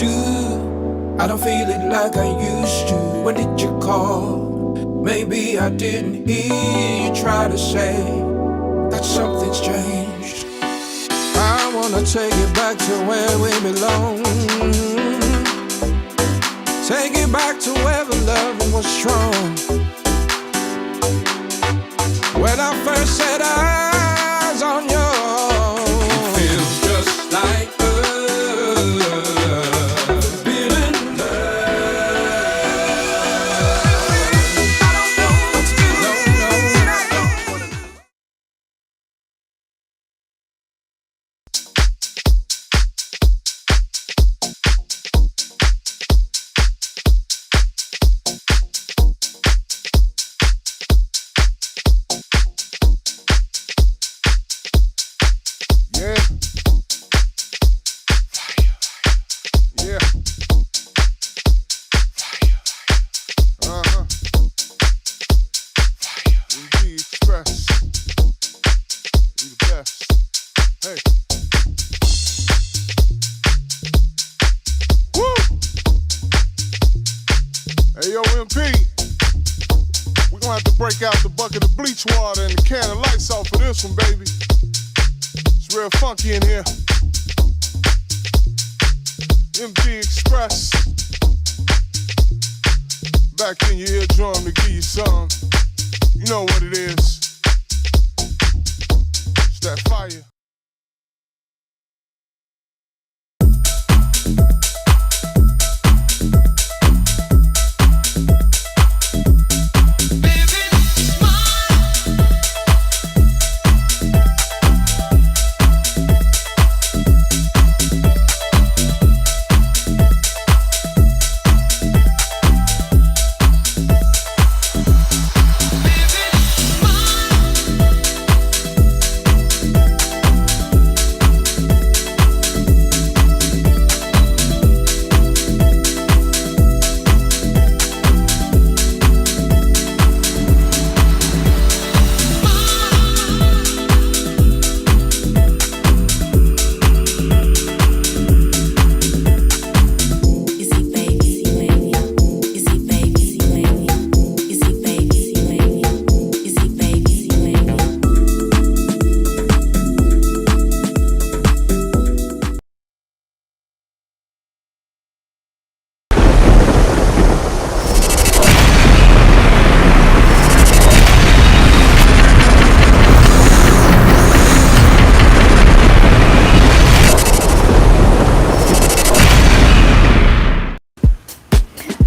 do. I don't feel it like I used to. When did you call? Maybe I didn't hear you try to say that something's changed. I wanna take it back to where we belong. Take it back to where the love was strong. When I first set eyes on you, it feels just like forbidden love. I don't know what to do. No, and I don't wanna do. Hey, yo, MP, we're gonna have to break out the bucket of bleach water and the can of lights off for this one, baby. It's real funky in here. MG Express. Back in your eardrum to give you some. You know what it is. It's that fire.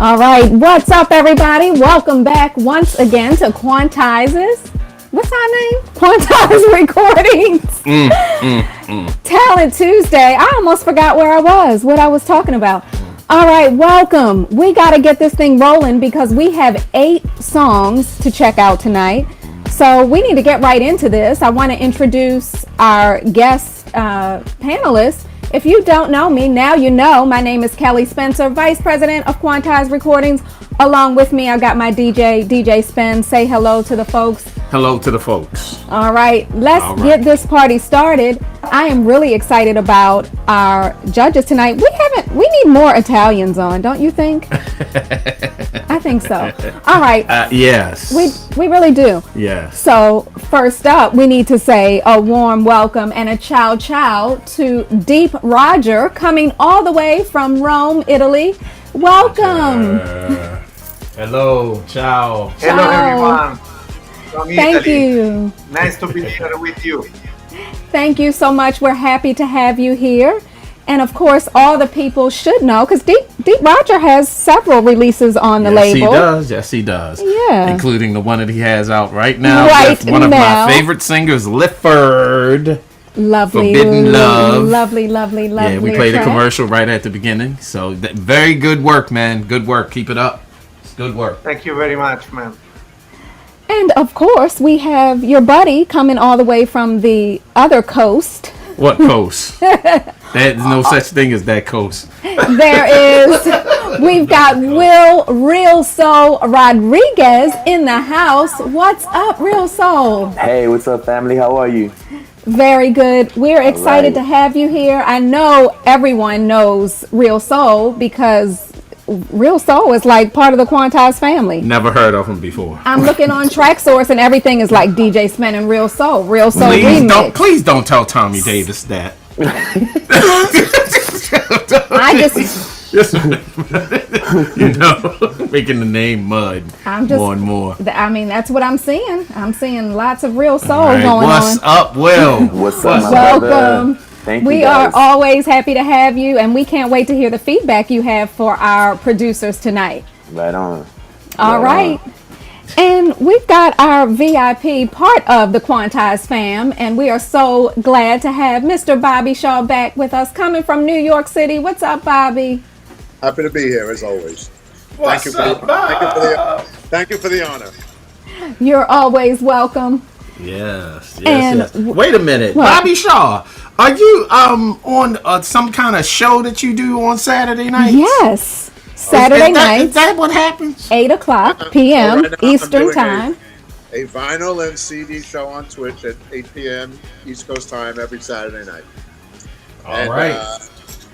All right, what's up, everybody? Welcome back once again to Quantize's. What's our name? Quantize Recordings. Talent Tuesday. I almost forgot where I was, what I was talking about. All right, welcome. We got to get this thing rolling because we have 8 songs to check out tonight. So we need to get right into this. I want to introduce our guest panelists. If you don't know me, now you know. My name is Kelly Spencer, Vice President of Quantize Recordings. Along with me, I've got my DJ Spen. Say hello to the folks. Hello to the folks. All right, let's get this party started. I am really excited about our judges tonight. We need more Italians on, don't you think? I think so. All right. Yes. We really do. Yes. So first up, we need to say a warm welcome and a ciao ciao to Deep Roger, coming all the way from Rome, Italy. Welcome. Hello. Ciao. Hello, everyone. From Thank Italy. you. Nice to be here with you. Thank you so much. We're happy to have you here. And of course, all the people should know, because Deep Roger has several releases on the label. Yes, he does. Yeah. Including the one that he has out right now Right with one now. of my favorite singers, Lifford. Lovely. Forbidden Love. Lovely. Yeah, we played a commercial right at the beginning. So very good work, man. Good work. Keep it up. It's good work. Thank you very much, man. And of course, we have your buddy coming all the way from the other coast. What coast? There's no such thing as that coast. We've got Will Real Soul Rodriguez in the house. What's up, Real Soul? Hey, what's up, family? How are you? Very good. We're excited to have you here. I know everyone knows Real Soul because Real Soul is like part of the Quantize family. Never heard of him before. I'm looking on TrackSource and everything is like DJ Spen and Real Soul. Real Soul remix. Please don't tell Tommy Davis that. I just making the name mud more and more. I mean, that's what I'm seeing. I'm seeing lots of Real Soul going What's on. up, Will? What's up, my Welcome. brother? Thank you, We guys. are always happy to have you, and we can't wait to hear the feedback you have for our producers tonight. Right on. All right. And we've got our VIP part of the Quantize fam, and we are so glad to have Mr. Bobby Shaw back with us, coming from New York City. What's up, Bobby? Happy to be here as always. What's up, Bob? Thank you for the honor. You're always welcome. Yes. And Wait a minute, What? Bobby Shaw. Are you on some kind of show that you do on Saturday nights? Yes. Saturday night, Is that what happens? 8 o'clock p.m. Right now I'm Eastern doing time. A vinyl and CD show on Twitch at 8 p.m. East Coast time every Saturday night. All right.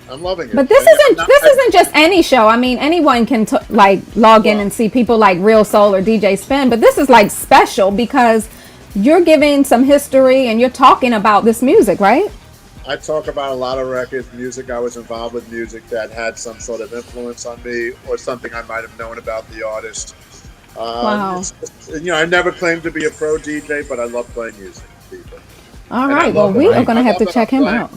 I'm loving it. But this isn't just any show. I mean, anyone can log in and see people like Real Soul or DJ Spen, but this is like special because you're giving some history and you're talking about this music, right? I talk about a lot of records, music. I was involved with music that had some sort of influence on me or something I might have known about the artist. Wow. I never claimed to be a pro DJ, but I love playing music. All And I right. Well, love we it. are going to I have love to what check I'm him playing. out.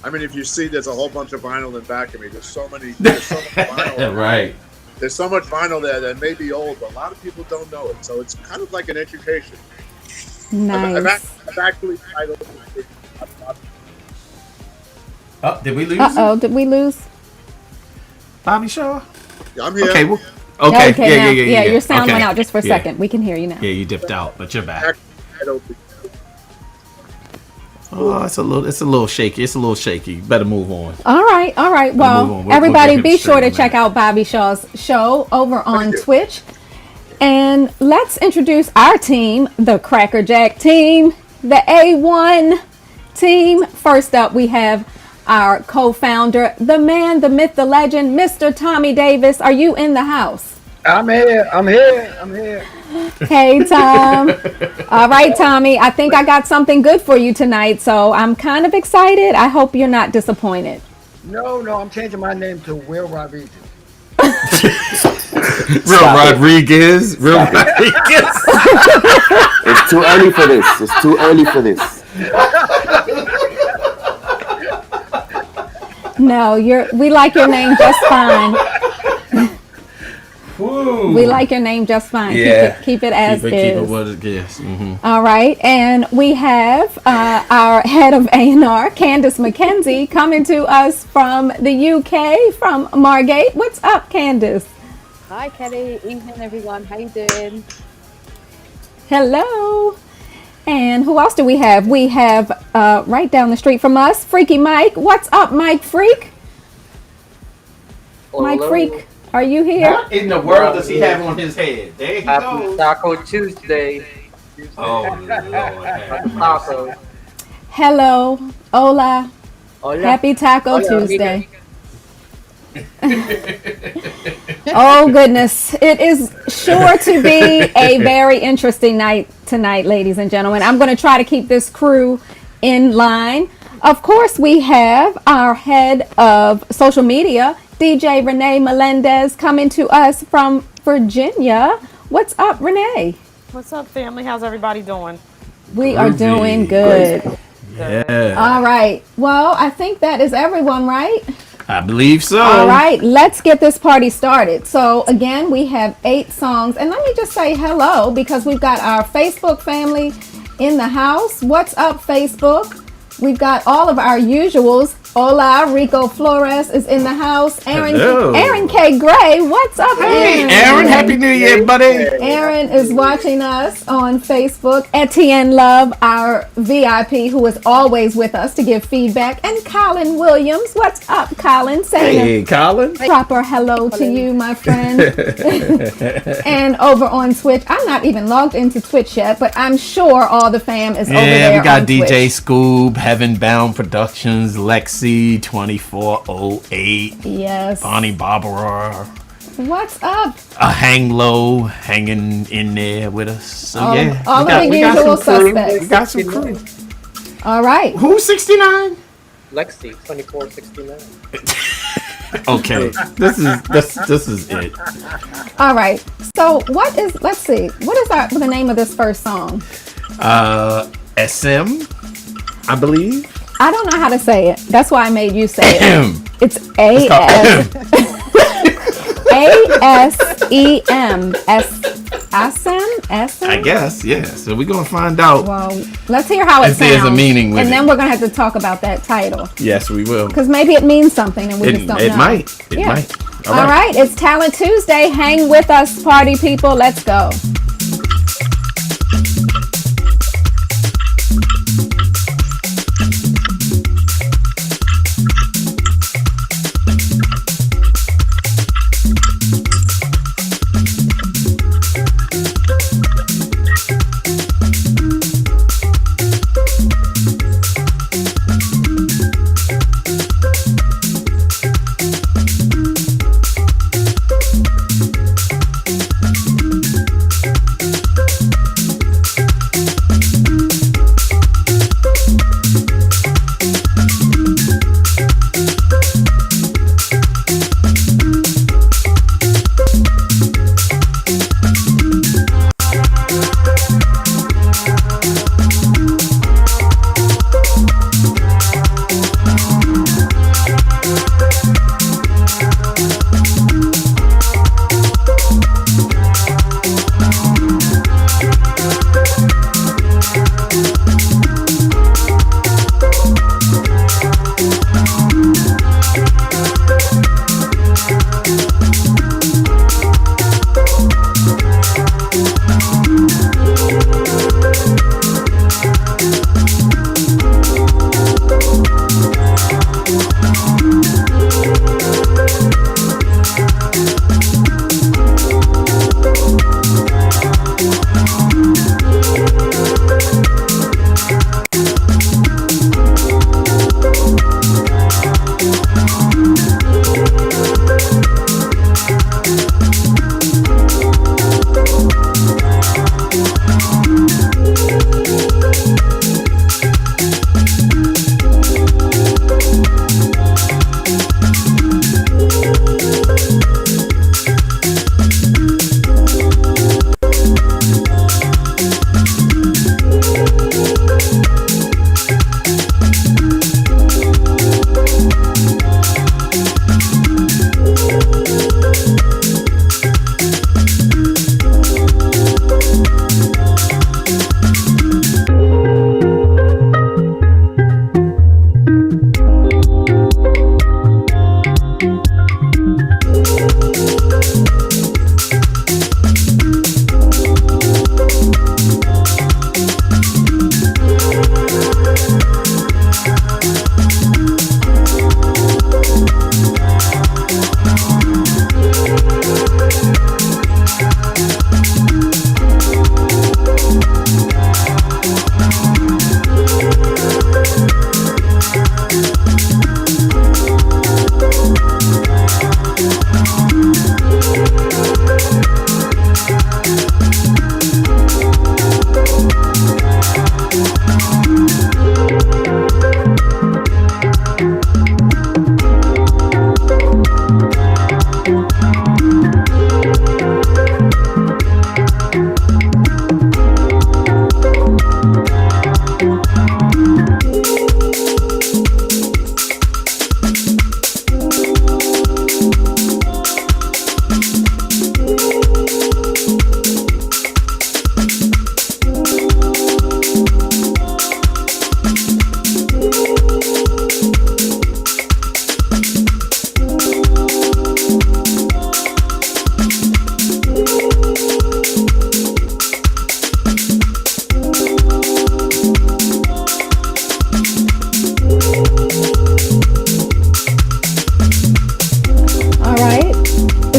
I mean, if you see, there's a whole bunch of vinyl in back of me. There's so much vinyl. Right. There's so much vinyl there that may be old, but a lot of people don't know it. So it's kind of like an education. Nice. I've actually titled it. Oh, did we lose? Uh-oh, did we lose? Bobby Shaw? I'm here. Okay. Now, Yeah. your sound Okay. went out just for a Yeah. second. We can hear you now. Yeah, you dipped out, but you're back. Actually titled it. Oh, it's a little shaky. It's a little shaky. Better move on. All right. move Well, on. We'll everybody get him be straight sure to in a check minute. out Bobby Shaw's show over on you. Twitch. And let's introduce our team, the Cracker Jack team, the A1 team. First up, we have our co-founder, the man, the myth, the legend, Mr. Tommy Davis. Are you in the house? I'm here. Hey, Tom. All right, Tommy. I think I got something good for you tonight, so I'm kind of excited. I hope you're not disappointed. No, I'm changing my name to Will Rodriguez. Rodriguez. It's too early for this. No, we like your name just fine. Woo. We like your name just fine. Yeah. Keep it as Keep is. it what it is. Mm-hmm. All right, and we have our head of A&R, Candace McKenzie, coming to us from the UK, from Margate. What's up, Candace? Hi, Kelly. Evening, everyone. How you doing? Hello. And who else do we have? We have right down the street from us, Freaky Mike. What's up, Mike Freak? Mike Freak, are you here? What in the world does he have on his head? There he Happy goes. Taco Tuesday. Oh, Lord. Taco. Hello. Hola. Hola. Happy Taco Hola, Tuesday. Oh, goodness. It is sure to be a very interesting night tonight, ladies and gentlemen. I'm going to try to keep this crew in line. Of course, we have our head of social media, DJ Renee Melendez, coming to us from Virginia. What's up, Renee? What's up, family? How's everybody doing? We are doing good. Yeah. All right. Well, I think that is everyone, right? I believe so. All right, let's get this party started. So again, we have 8 songs, and let me just say hello because we've got our Facebook family in the house. What's up, Facebook? We've got all of our usuals. Hola, Rico Flores is in the house. Hello. Aaron K. Gray, what's up, Hey, Aaron? Aaron, Happy New Year, buddy. Aaron is watching us on Facebook. Etienne Love, our VIP, who is always with us to give feedback. And Colin Williams, what's up, Colin? Hey, Colin. Proper hello to you, my friend. And over on Twitch, I'm not even logged into Twitch yet, but I'm sure all the fam is over there. Yeah, we got on DJ Twitch. Scoob, Heaven Bound Productions, Lexi 2408, Yes. Bonnie Barbara, What's up? Hang Low hanging in there with us. So All yeah, of the we got usual some crew. suspects. We got some crew. All right. Who's 69? Lexi, 2469. Okay, this is it. All right. So let's see. What is the name of this first song? SM, I believe. I don't know how to say it. That's why I made you say it. It's It's called ASEM. I guess, yeah. So we're gonna find out. Well, let's hear how it If sounds. there's a meaning with and it. then we're gonna have to talk about that title Yes, we will. because maybe it means something and we just don't know. It might. It Yeah. might. All right. It's Talent Tuesday. Hang with us, party people. Let's go.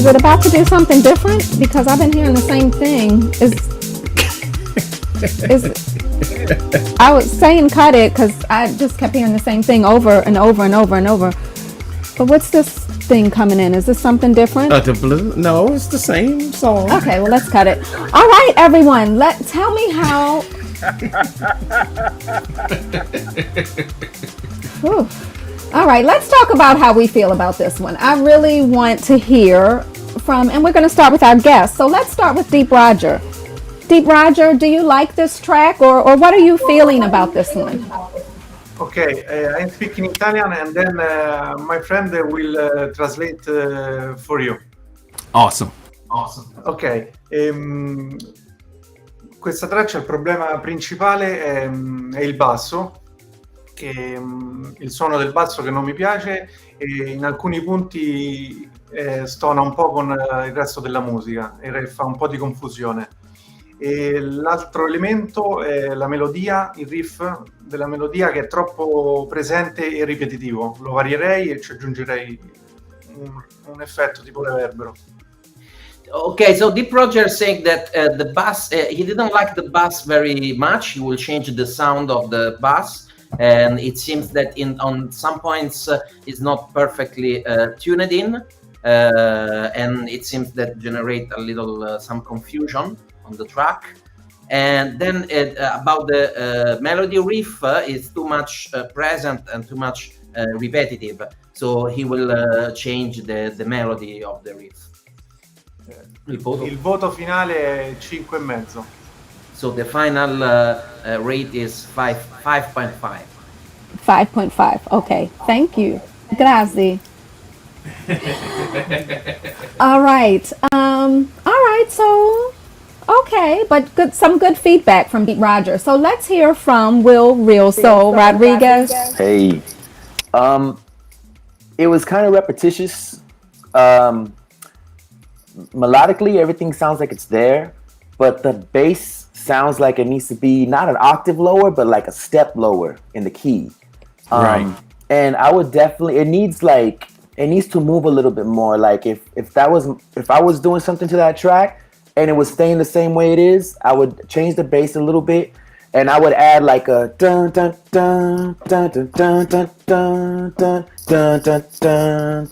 Is it about to do something different? Because I've been hearing the same thing. I was saying cut it because I just kept hearing the same thing over and over and over and over. But what's this thing coming in? Is this something different? No, it's the same song. Okay, well, let's cut it. All right, everyone, tell me how. Whew. All right, let's talk about how we feel about this one. I really want to hear from, and we're going to start with our guest. So let's start with Deep Roger. Deep Roger, do you like this track, or what are you feeling about this one? Okay, I speak in Italian, and then my friend will translate for you. Awesome. Ok, questa traccia il problema principale è il basso, che il suono del basso che non mi piace e in alcuni punti stona un po' con il resto della musica e fa un po' di confusione. E l'altro elemento è la melodia, il riff della melodia che è troppo presente e ripetitivo. Lo varierei e ci aggiungerei un effetto tipo reverbero. Okay, so Deep Roger saying that the bass, he didn't like the bass very much. He will change the sound of the bass, and it seems that on some points it's not perfectly tuned in, and it seems that generate a little some confusion on the track. And then about the melody riff is too much present and too much repetitive, so he will change the melody of the riff. Il voto finale è 5,5. So the final rate is 5.5. 5.5. Okay, thank you. Grazie. All right. So okay, but some good feedback from Deep Roger. So let's hear from Will Real Soul Rodriguez. Hey, it was kind of repetitious. Melodically, everything sounds like it's there, but the bass sounds like it needs to be not an octave lower, but like a step lower in the key. Right. And I would definitely, it needs to move a little bit more. Like if I was doing something to that track and it was staying the same way it is, I would change the bass a little bit and I would add like a dun dun dun dun dun dun dun dun dun dun dun dun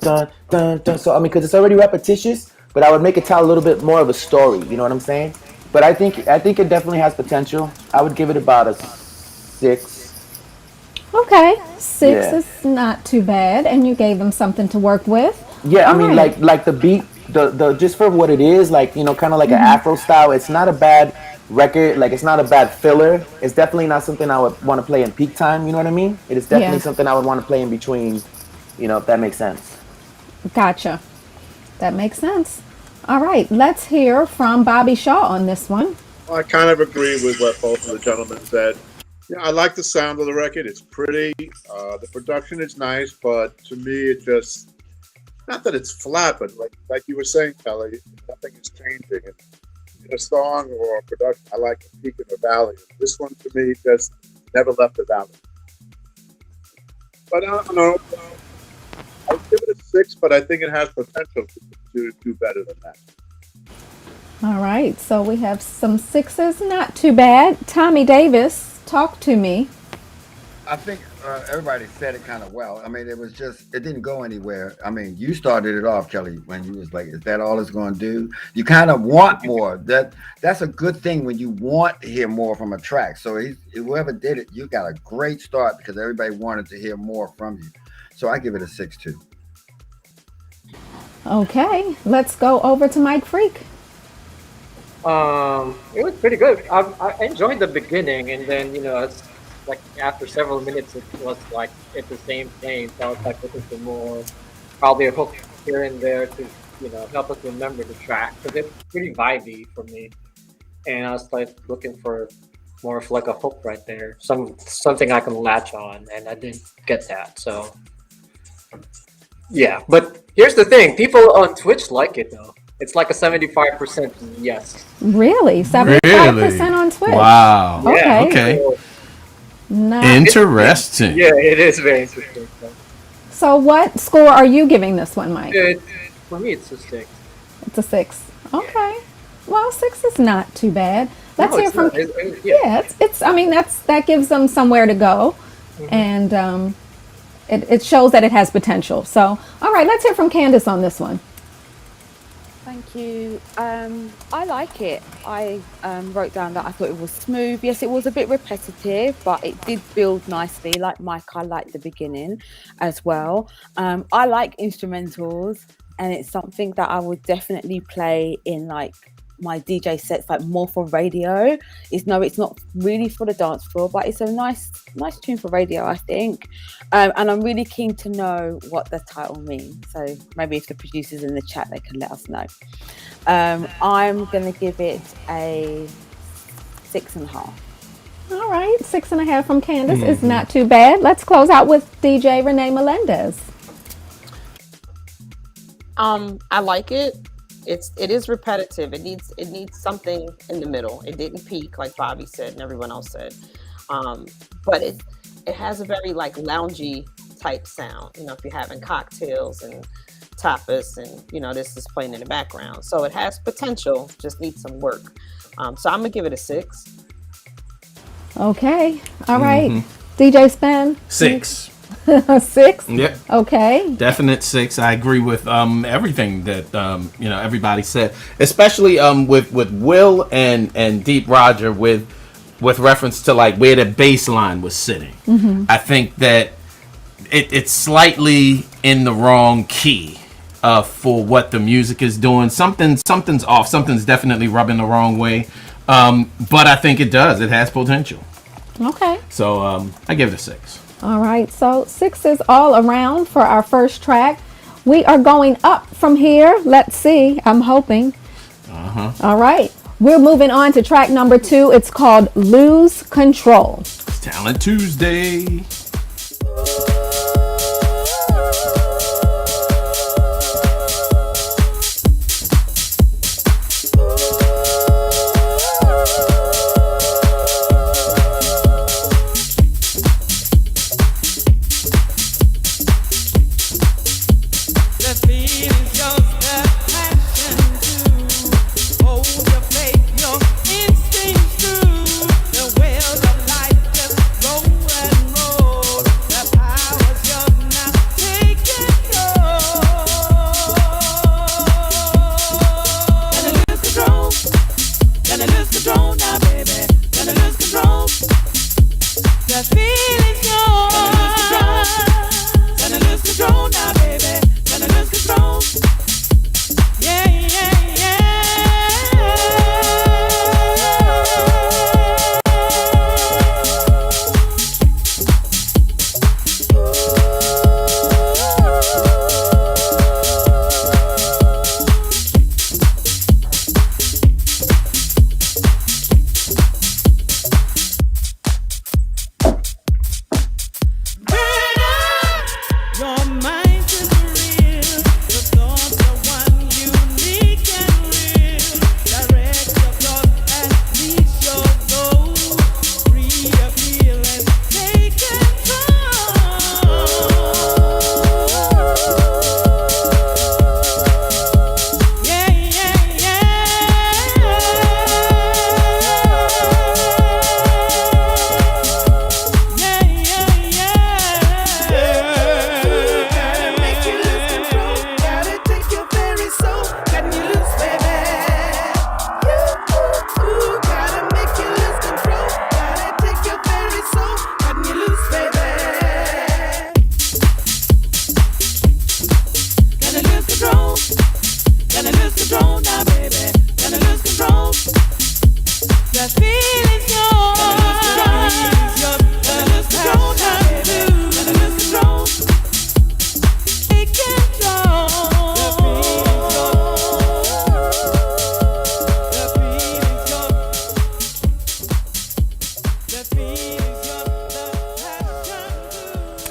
dun dun. So I mean, because it's already repetitious, but I would make it tell a little bit more of a story. You know what I'm saying? But I think it definitely has potential. I would give it about a 6. Okay, 6 is not too bad, and you gave them something to work with. Yeah, I mean, like the beat, the just for what it is, like, you know, kind of like an Afro style. It's not a bad record. Like, it's not a bad filler. It's definitely not something I would want to play in peak time. You know what I mean? It is definitely something I would want to play in between. You know, if that makes sense. Gotcha. That makes sense. All right, let's hear from Bobby Shaw on this one. I kind of agree with what both of the gentlemen said. Yeah, I like the sound of the record. It's pretty. The production is nice, but to me, it just, not that it's flat, but like you were saying, Kelly, nothing is changing. In a song or a production, I like a peak and a valley. This one, to me, just never left the valley. But I don't know. I'll give it a 6, but I think it has potential to do better than that. All right, so we have some 6s, not too bad. Tommy Davis, talk to me. I think everybody said it kind of well. I mean, it didn't go anywhere. I mean, you started it off, Kelly, when you was like, is that all it's going to do? You kind of want more. That's a good thing when you want to hear more from a track. So whoever did it, you got a great start because everybody wanted to hear more from you. So I give it a 6 too. Okay, let's go over to Mike Freak. It was pretty good. I enjoyed the beginning, and then it's like after several minutes, it was like it's the same thing. So I was like looking for more, probably a hook here and there to help us remember the track because it's pretty vibey for me. And I was like looking for more of like a hook right there, something I can latch on, and I didn't get that. So yeah, but here's the thing: people on Twitch like it though. It's like a 75% yes. Really? 75% on Twitch? Wow. Okay. Okay. Nice. Interesting. Yeah, it is very interesting. So what score are you giving this one, Mike? For me, it's a 6. It's a 6. Okay. Well, 6 is not too bad. Let's No, hear it's from. not. Yeah. Yeah, it's. I mean, that gives them somewhere to go, and it shows that it has potential. So, all right, let's hear from Candace on this one. Thank you. I like it. I wrote down that I thought it was smooth. Yes, it was a bit repetitive, but it did build nicely. Like Mike, I liked the beginning as well. I like instrumentals, and it's something that I would definitely play in like my DJ sets, like more for radio. It's not really for the dance floor, but it's a nice tune for radio, I think. And I'm really keen to know what the title means. So maybe if the producers in the chat, they can let us know. I'm gonna give it a 6.5. All right, 6.5 from Candace is not too bad. Let's close out with DJ Renee Melendez. I like it. It is repetitive. It needs something in the middle. It didn't peak like Bobby said and everyone else said. But it has a very like loungy type sound. You know, if you're having cocktails and tapas and this is playing in the background. So it has potential, just needs some work. So I'm gonna give it a 6. Okay. All right. DJ Spen. 6. 6. Yep. Okay. Definite 6. I agree with everything that everybody said, especially with Will and Deep Roger with reference to like where the bass line was sitting. I think that it's slightly in the wrong key for what the music is doing. Something's off. Something's definitely rubbing the wrong way. But I think it has potential. Okay. So I give it a 6. All right, so 6 is all around for our first track. We are going up from here. Let's see. I'm hoping. All right. We're moving on to track number 2. It's called Lose Control. It's Talent Tuesday.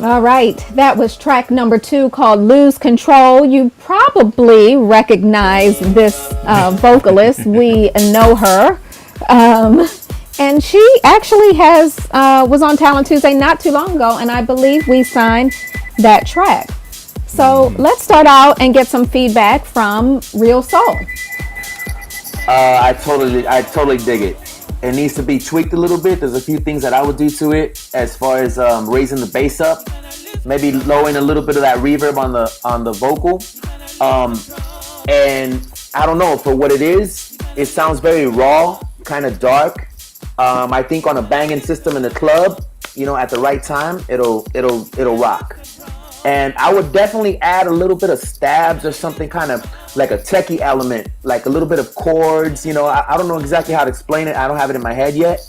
All right, that was track number 2 called Lose Control. You probably recognize this vocalist. We know her. And she actually was on Talent Tuesday not too long ago, and I believe we signed that track. So let's start out and get some feedback from Real Soul. I totally dig it. It needs to be tweaked a little bit. There's a few things that I would do to it as far as raising the bass up, maybe lowering a little bit of that reverb on the vocal. And I don't know, for what it is, it sounds very raw, kind of dark. I think on a banging system in the club, at the right time, it'll rock. And I would definitely add a little bit of stabs or something, kind of like a techie element, like a little bit of chords. I don't know exactly how to explain it. I don't have it in my head yet,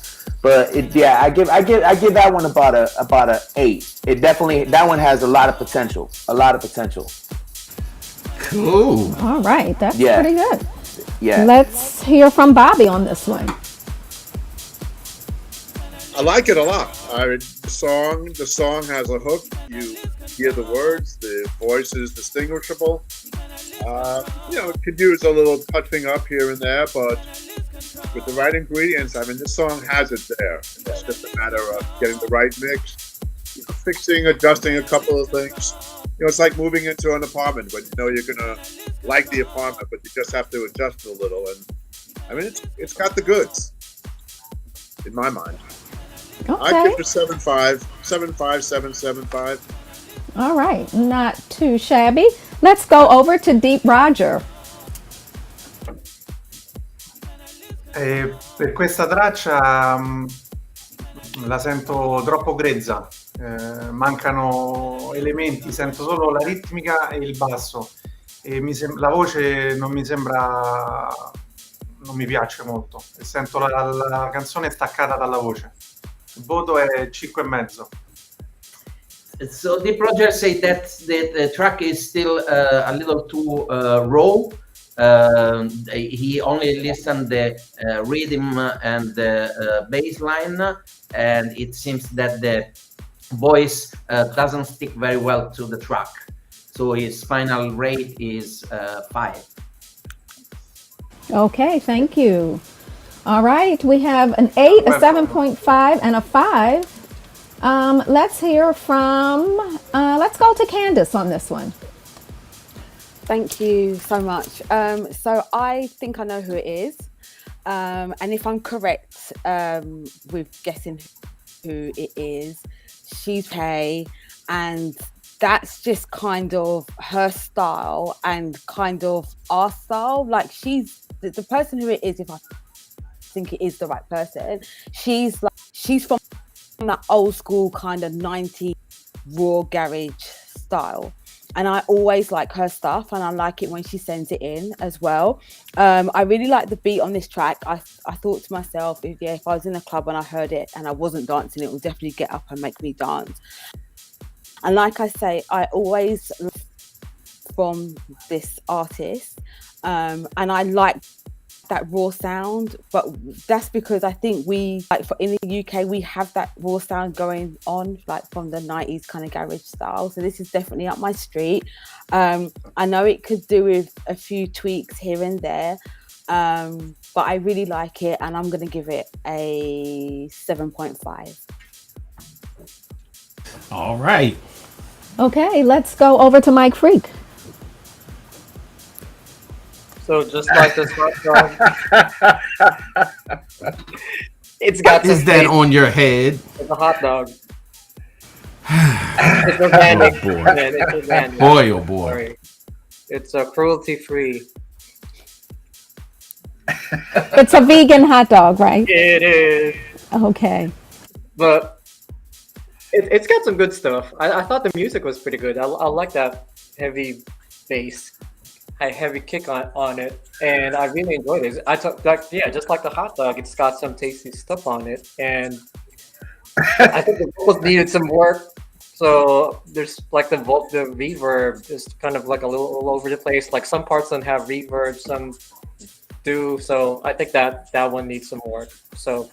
but I give that one about a 8. It definitely, that one has a lot of potential. Cool. All right, that's pretty good. Yeah. Let's hear from Bobby on this one. I like it a lot. The song has a hook. You hear the words. The voice is distinguishable. It could use a little touching up here and there, but with the right ingredients, this song has it there. It's just a matter of getting the right mix, fixing, adjusting a couple of things. It's like moving into an apartment when you're gonna like the apartment, but you just have to adjust a little. And it's got the goods, in my mind. Okay. I give it 7.5, 7.5. All right, not too shabby. Let's go over to Deep Roger. Per questa traccia la sento troppo grezza, mancano elementi, sento solo la ritmica e il basso e la voce non mi piace molto e sento la canzone staccata dalla voce. Il voto è 5,5. So the project say that the track is still a little too raw. He only listened the rhythm and the bass line, and it seems that the voice doesn't stick very well to the track. So his final rate is 5. Okay, thank you. All right, we have an 8, a 7.5, and a 5. Let's hear from, let's go to Candace on this one. Thank you so much. So I think I know who it is. And if I'm correct with guessing who it is, she's Hay, and that's just kind of her style and kind of our style. Like she's the person who it is, if I think it is the right person, she's from that old school kind of 90s raw garage style, and I always like her stuff, and I like it when she sends it in as well. I really like the beat on this track. I thought to myself, if I was in a club and I heard it and I wasn't dancing, it would definitely get up and make me dance. And like I say, I always from this artist, and I like that raw sound, but that's because I think we, like, in the UK, we have that raw sound going on, like from the 90s kind of garage style. So this is definitely up my street. I know it could do with a few tweaks here and there, but I really like it, and I'm going to give it a 7.5. All right. Okay, let's go over to Mike Freak. So just like this hot dog, it's got. Is that on your head? It's a hot dog. It's organic. Oh boy. Man, it's organic. Boy, oh boy. Sorry. It's cruelty free. It's a vegan hot dog, right? It is. Okay. But it's got some good stuff. I thought the music was pretty good. I like that heavy bass. A heavy kick on it, and I really enjoyed it. I thought, just like the hot dog, it's got some tasty stuff on it, and I think the vocals needed some work. So there's like the reverb is kind of like a little all over the place. Like some parts don't have reverb, some do. So I think that one needs some work. So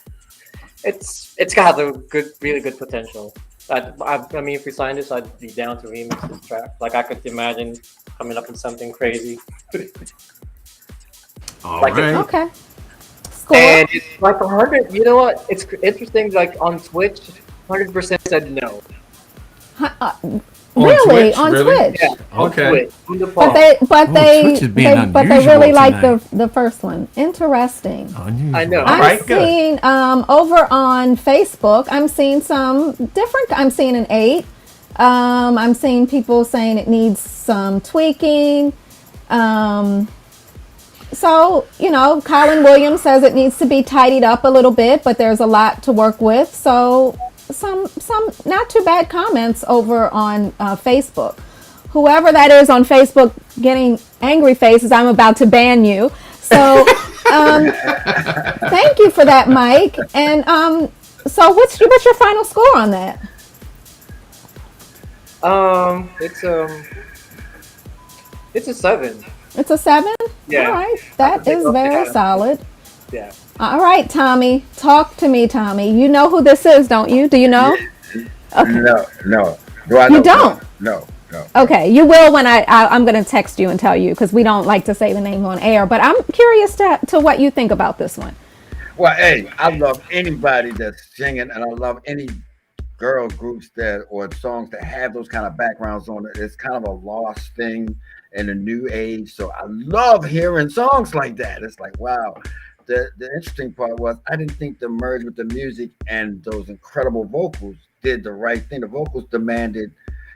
it's got a really good potential. I mean, if we signed this, I'd be down to remix this track. Like I could imagine coming up with something crazy. All like right. Okay. Cool. And it's like 100. You know what? It's interesting. Like on Twitch, 100% said no. Really? Twitch? On Really? Twitch? Yeah, on Okay. Twitch, on the But phone. Twitch is being they unusual really like tonight. the first one. Interesting. Unusual. I know. All I'm right, good. seeing over on Facebook. I'm seeing some different. I'm seeing an 8. I'm seeing people saying it needs some tweaking. So Colin Williams says it needs to be tidied up a little bit, but there's a lot to work with. So some not too bad comments over on Facebook. Whoever that is on Facebook getting angry faces, I'm about to ban you. So thank you for that, Mike. And so what's your final score on that? It's a 7. It's a 7? Yeah. All right. That is very solid. Yeah. All right, Tommy. Talk to me, Tommy. You know who this is, don't you? Do you know? Okay. No. Do I know? You don't? No. Okay, you will when I'm going to text you and tell you, because we don't like to say the name on air. But I'm curious to what you think about this one. Well, hey, I love anybody that's singing, and I love any girl groups or songs that have those kind of backgrounds on it. It's kind of a lost thing in the new age. So I love hearing songs like that. It's like, wow. The interesting part was I didn't think the merge with the music and those incredible vocals did the right thing. The vocals demanded,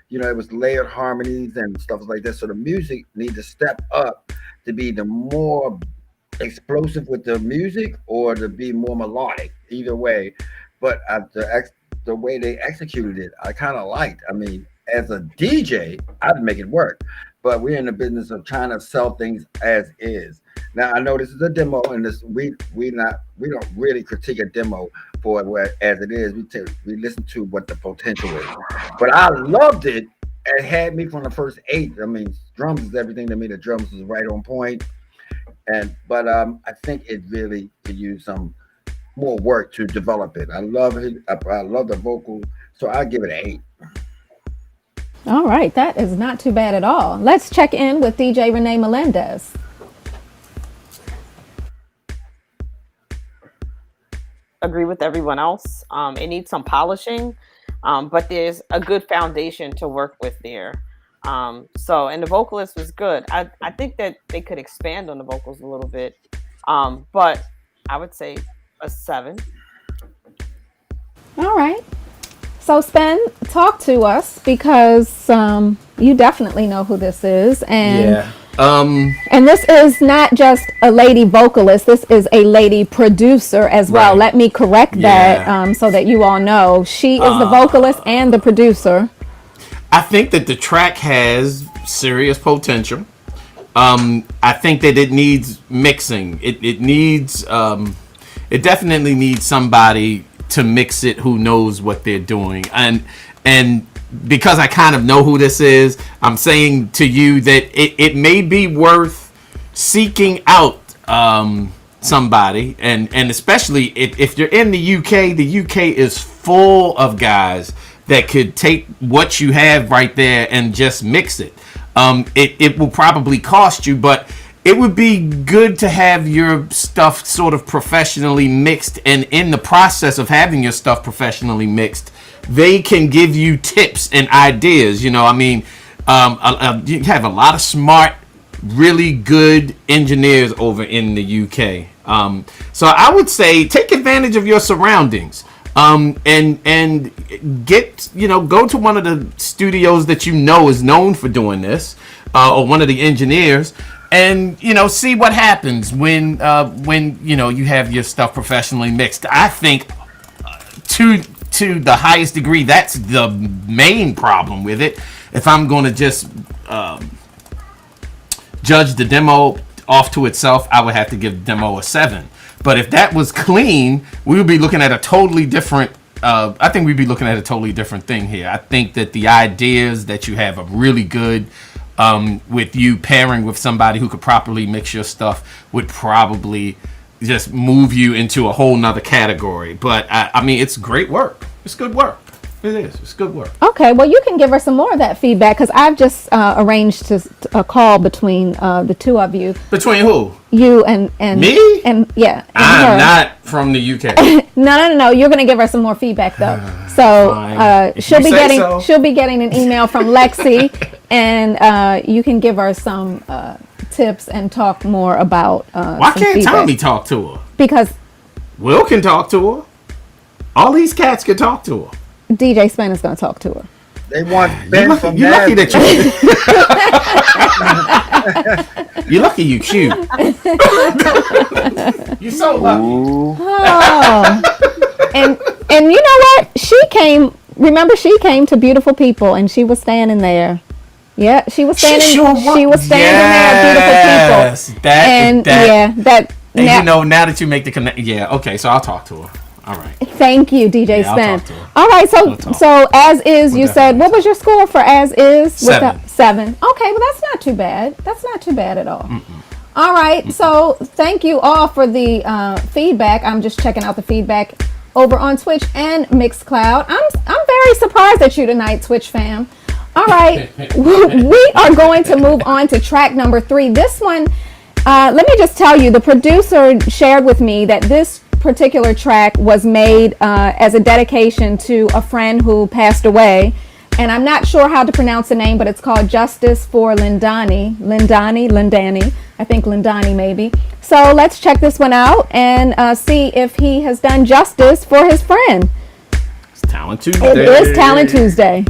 it was layered harmonies and stuff like that. So the music needs to step up to be the more explosive with the music or to be more melodic. Either way, but the way they executed it, I kind of liked. I mean, as a DJ, I'd make it work. But we're in the business of trying to sell things as is. Now I know this is a demo, and we don't really critique a demo for it as it is. We listen to what the potential is. But I loved it. It had me from the first 8. I mean, drums is everything to me. The drums is right on point. But I think it really could use some more work to develop it. I love it. I love the vocal, so I give it an 8. All right, that is not too bad at all. Let's check in with DJ Renee Melendez. Agree with everyone else. It needs some polishing, but there's a good foundation to work with there. And the vocalist was good. I think that they could expand on the vocals a little bit, but I would say a 7. All right. So Spen, talk to us, because you definitely know who this is, and and this is not just a lady vocalist. This is a lady producer as well. Right. Let me correct that so that you all know she is the vocalist and the producer. I think that the track has serious potential. I think that it needs mixing. It needs it definitely needs somebody to mix it who knows what they're doing. And because I kind of know who this is, I'm saying to you that it may be worth seeking out somebody, and especially if you're in the UK is full of guys that could take what you have right there and just mix it. It will probably cost you, but it would be good to have your stuff sort of professionally mixed, and in the process of having your stuff professionally mixed, they can give you tips and ideas. You have a lot of smart, really good engineers over in the UK. So I would say take advantage of your surroundings. And get, go to one of the studios that is known for doing this, or one of the engineers, and see what happens when you have your stuff professionally mixed. I think to the highest degree that's the main problem with it. If I'm going to just judge the demo off to itself, I would have to give the demo a 7. But if that was clean, we would be looking at a totally different. I think we'd be looking at a totally different thing here. I think that the ideas that you have are really good. With you pairing with somebody who could properly mix your stuff would probably just move you into a whole nother category. But I mean, it's great work. It's good work. It is. It's good work. Okay, well, you can give her some more of that feedback, because I've just arranged a call between the two of you. Between who? You and me? And yeah. And I'm her. not from the UK. No. You're going to give her some more feedback, though. So Fine. If she'll you be say getting so. she'll be getting an email from Lexi, and you can give her some tips and talk more about. Why some can't feedback. Tommy talk to her? Because Will can talk to her. All these cats can talk to her. DJ Spen is going to talk to her. They want You Ben lucky, from you lucky Nazareth. that you lucky you cute. You so lucky. Oh, and you know what? She came. Remember, she came to Beautiful People, and she was standing there. Yeah, she was standing. She was standing there at Beautiful People. That. And now that you make the connect, okay. So I'll talk to her. All right. Thank you, DJ Yeah, I'll Spen. talk to her. All right, so as is, you said, what was your score for as is? 7. 7. Okay, well that's not too bad. That's not too bad at all. All right, so thank you all for the feedback. I'm just checking out the feedback over on Twitch and Mixcloud. I'm very surprised at you tonight, Twitch fam. All right, we are going to move on to track number 3. This one, let me just tell you, the producer shared with me that this particular track was made as a dedication to a friend who passed away, and I'm not sure how to pronounce the name, but it's called Justice for Lindani, I think Lindani maybe. So let's check this one out and see if he has done justice for his friend. It's Talent Tuesday. It is Talent Tuesday.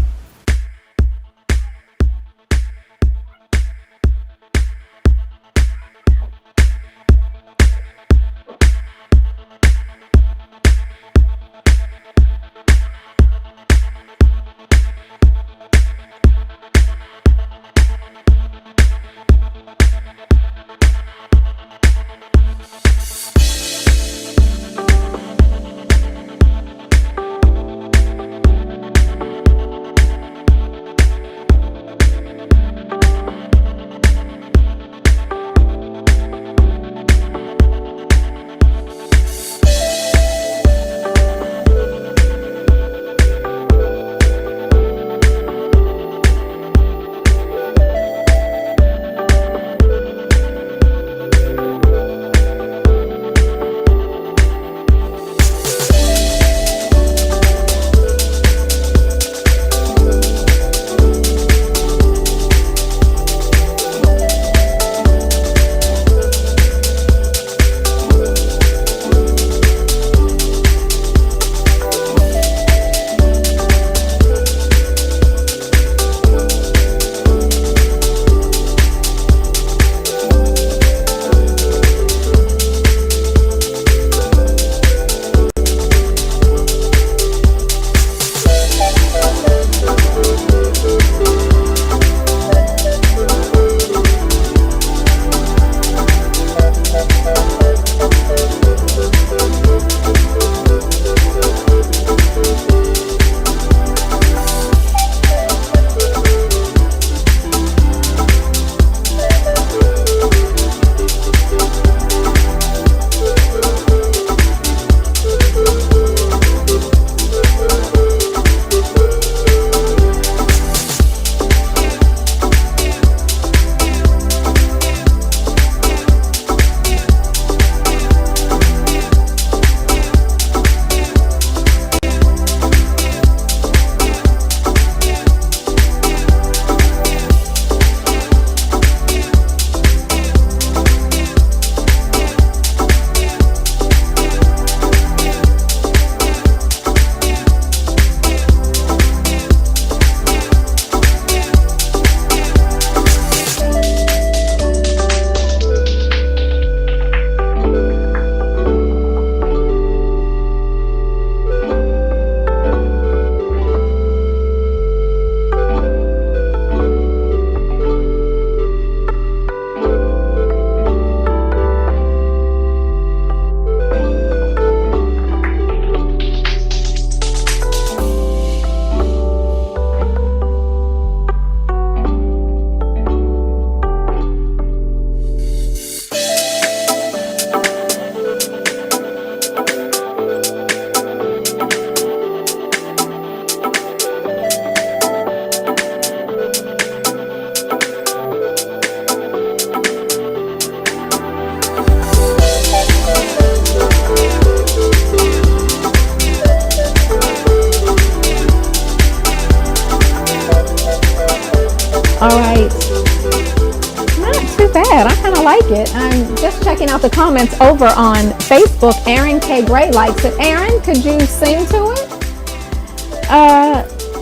like it. I'm just checking out the comments over on Facebook. Aaron K. Gray likes it. Aaron, could you sing to it?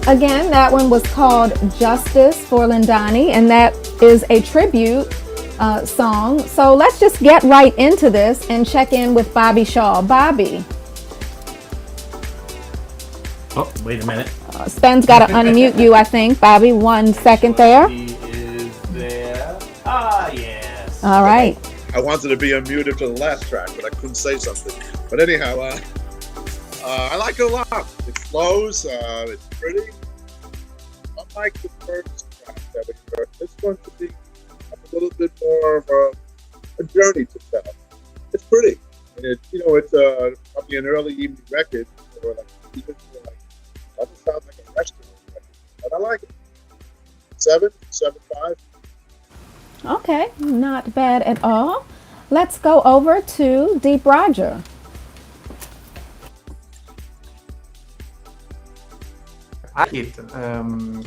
Again, that one was called Justice for Lindani, and that is a tribute song. So let's just get right into this and check in with Bobby Shaw. Bobby. Oh, wait a minute. Spen's got to unmute you, I think. Bobby, 1 second there. He is there. Ah, yes. All right. I wanted to be unmuted for the last track, but I couldn't say something. But anyhow, I like it a lot. It flows. It's pretty. Unlike the first track that we heard, this one to be a little bit more of a journey to tell. It's pretty. And it's probably an early evening record, or like even like doesn't sound like a restaurant record, but I like it. 7.5. Okay, not bad at all. Let's go over to Deep Roger.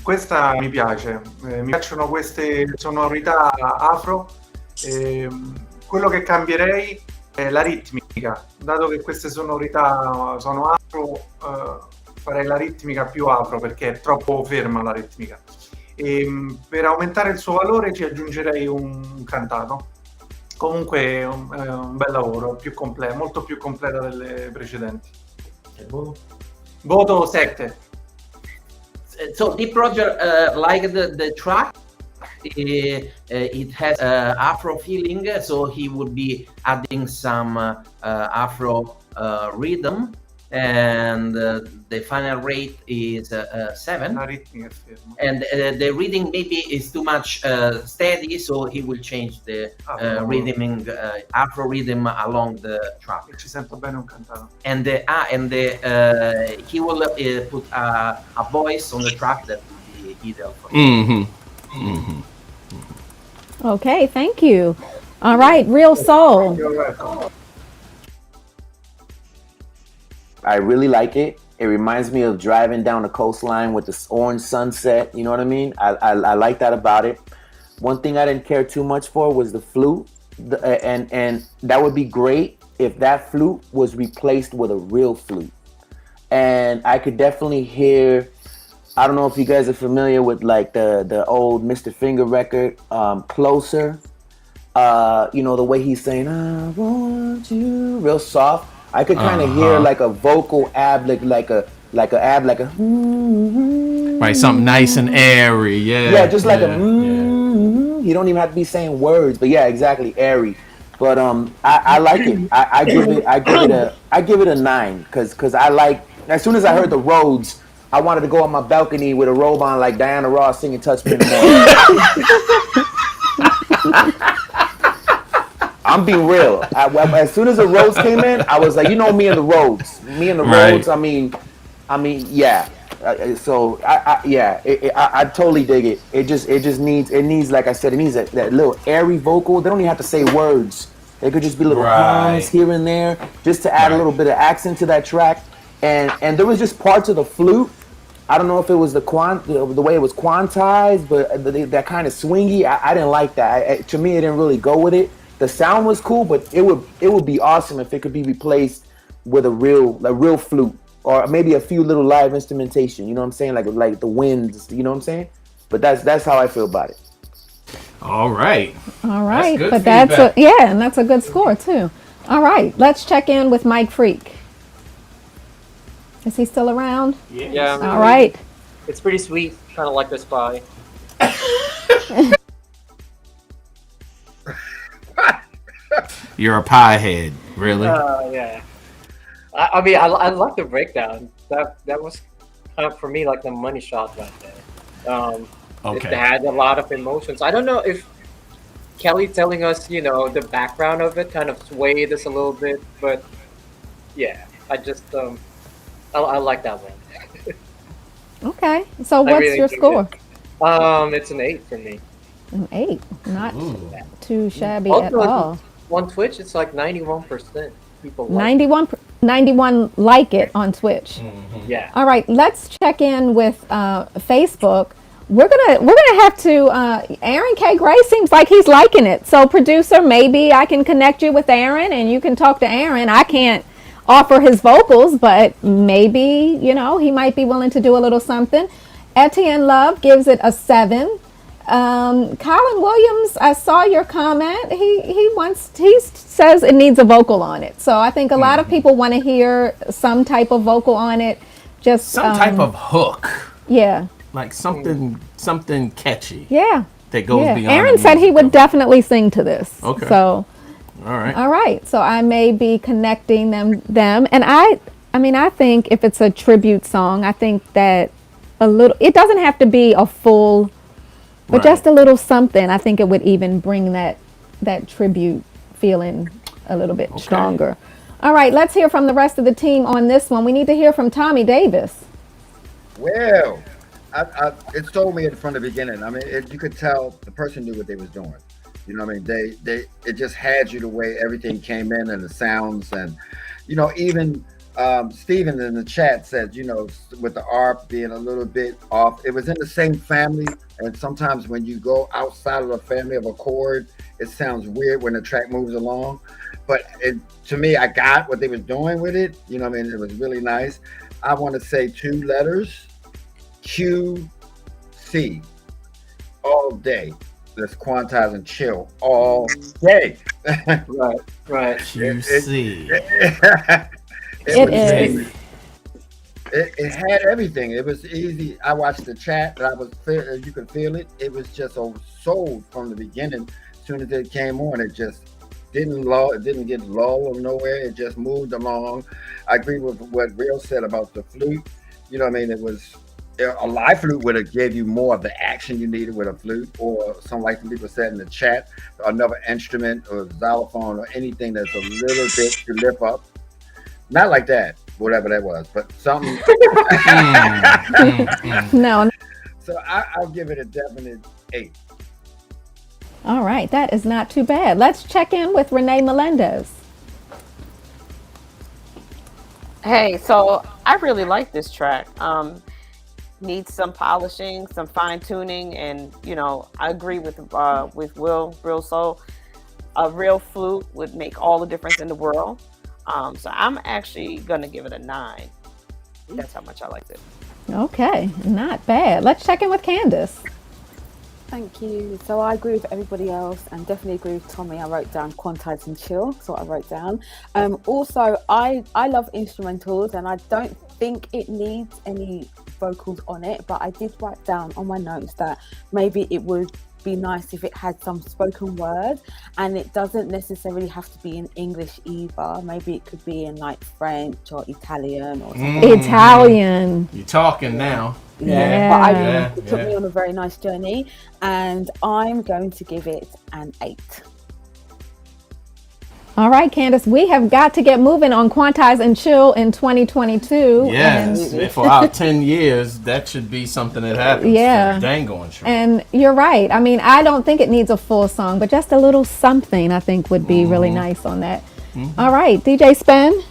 Questa mi piace, mi piacciono queste sonorità afro. Quello che cambierei è la ritmica, dato che queste sonorità sono afro, farei la ritmica più afro perché è troppo ferma la ritmica. Per aumentare il suo valore ci aggiungerei un cantato. Comunque è un bel lavoro, più molto più completa delle precedenti. Voto 7. So Deep Roger liked the track. It has Afro feeling, so he would be adding some Afro rhythm, and the final rate is 7. And the reading maybe is too much steady, so he will change the rhythming Afro rhythm along the track. Ci sento bene un cantato. And he will put a voice on the track that will be ideal for him. Okay, thank you. All right, Real Soul. I really like it. It reminds me of driving down the coastline with this orange sunset. You know what I mean? I like that about it. One thing I didn't care too much for was the flute. And that would be great if that flute was replaced with a real flute. And I could definitely hear, I don't know if you guys are familiar with like the old Mr. Finger record, Closer. The way he's saying, I want you, real soft. I could kind of hear like a vocal ab, like a right, something nice and airy, yeah, just like you don't even have to be saying words, but yeah, exactly, airy. But I like it. I give it a 9 because I like. As soon as I heard the Rhodes, I wanted to go on my balcony with a robe on like Diana Ross singing "Touch Me More." I'm being real. As soon as the Rhodes came in, I was like, me and the Rhodes. Rhodes. I mean, yeah. So I totally dig it. It just needs, like I said, it needs that little airy vocal. They don't even have to say words. They could just be little hums here and there, just to add a little bit of accent to that track. And there was just parts of the flute. I don't know if it was the way it was quantized, but that kind of swingy. I didn't like that. To me, it didn't really go with it. The sound was cool, but it would be awesome if it could be replaced with a real flute, or maybe a few little live instrumentation. You know what I'm saying? Like the winds. You know what I'm saying? But that's how I feel about it. All right. That's good feedback. And that's a good score too. All right, let's check in with Mike Freak. Is he still around? Yeah. All right. It's pretty sweet, kind of like the Spy. You're a pie head, really? Yeah. I mean, I like the breakdown. That was kind of for me like the money shot right there. It had a lot of emotions. I don't know if Kelly telling us, the background of it kind of swayed us a little bit, but yeah, I just I like that one. Okay, so what's your score? It's an 8 for me. An 8, not too shabby Also, at all. On Twitch, it's like 91% people like 91 like it on Twitch. Yeah. All right, let's check in with Facebook. we're gonna have to. Aaron K. Gray seems like he's liking it. So, producer, maybe I can connect you with Aaron, and you can talk to Aaron. I can't offer his vocals, but maybe he might be willing to do a little something. Etienne Love gives it a 7. Colin Williams, I saw your comment. He says it needs a vocal on it. So I think a lot of people want to hear some type of vocal on it. Just some type of hook. Yeah. Like something catchy. Yeah. That goes beyond. Aaron said he would definitely sing to this. Okay. So. All right. So I may be connecting them, and I think if it's a tribute song, I think that it doesn't have to be a full. But just a little something, I think it would even bring that tribute feeling a little bit stronger. All right, let's hear from the rest of the team on this one. We need to hear from Tommy Davis. Well, it stole me from the beginning. I mean, you could tell the person knew what they was doing. You know what I mean? It just had you the way everything came in and the sounds and, even Steven in the chat said, with the ARP being a little bit off, it was in the same family. And sometimes when you go outside of the family of a chord, it sounds weird when the track moves along. But to me, I got what they was doing with it. You know what I mean? It was really nice. I want to say 2 letters, QC, all day. Let's quantize and chill all day. Right. QC. It had everything. It was easy. I watched the chat, and you could feel it. It was just sold from the beginning. As soon as it came on, it just didn't get lull or nowhere. It just moved along. I agree with what Real said about the flute. You know what I mean? It was a live flute would have gave you more of the action you needed with a flute, or some like some people said in the chat, another instrument or xylophone or anything that's a little bit to lift up. Not like that, whatever that was, but something. No. So I'll give it a definite 8. All right, that is not too bad. Let's check in with Renee Melendez. Hey, so I really like this track. Needs some polishing, some fine tuning, and I agree with Will Real Soul. A real flute would make all the difference in the world. So I'm actually gonna give it a 9. That's how much I liked it. Okay, not bad. Let's check in with Candace. Thank you. So I agree with everybody else and definitely agree with Tommy. I wrote down Quantize and chill. That's what I wrote down. Also, I love instrumentals and I don't think it needs any vocals on it, but I did write down on my notes that maybe it would be nice if it had some spoken word, and it doesn't necessarily have to be in English either. Maybe it could be in like French or Italian or something. Italian. You're talking now. Yeah. But it took me on a very nice journey, and I'm going to give it an 8. All right, Candace, we have got to get moving on Quantize and Chill in 2022. Yes, and for our 10 years, that should be something that happens. Yeah. Dang on sure. And you're right. I mean, I don't think it needs a full song, but just a little something I think would be really nice on that. All right, DJ Spen?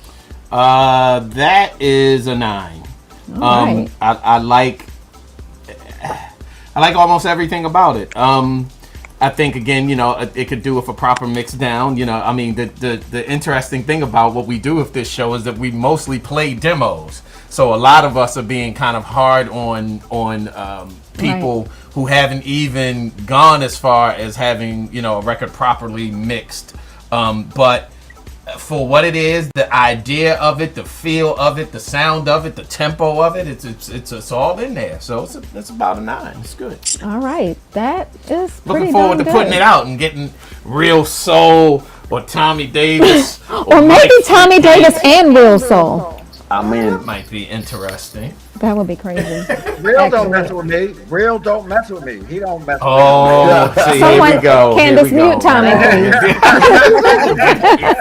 That is a 9. All right. I like almost everything about it. I think again, it could do with a proper mix down. I mean, the interesting thing about what we do with this show is that we mostly play demos. So a lot of us are being kind of hard on people who haven't even gone as far as having a record properly mixed. But for what it is, the idea of it, the feel of it, the sound of it, the tempo of it, it's all in there. So it's about a 9. It's good. All right, that is pretty Looking forward to darn putting good. it out and getting Real Soul or Tommy Davis or maybe Tommy Davis and Real Soul. I'm in. That might be interesting. That would be crazy. Real don't mess with me. Real don't mess with me. He don't mess with me. Oh, see, Someone, here we go. Candace, Here we go. mute Tommy, please.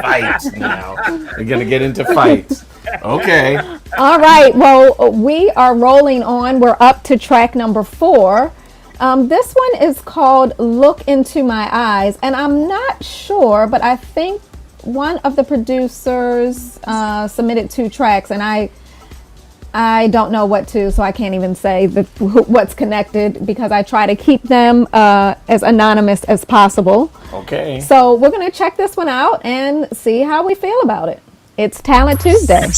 Fights now. We're gonna get into fights. Okay. All right. Well, we are rolling on. We're up to track number 4. This one is called "Look Into My Eyes," and I'm not sure, but I think one of the producers submitted 2 tracks, and I don't know what to, so I can't even say what's connected because I try to keep them as anonymous as possible. Okay. So we're going to check this one out and see how we feel about it. It's Talent Tuesday.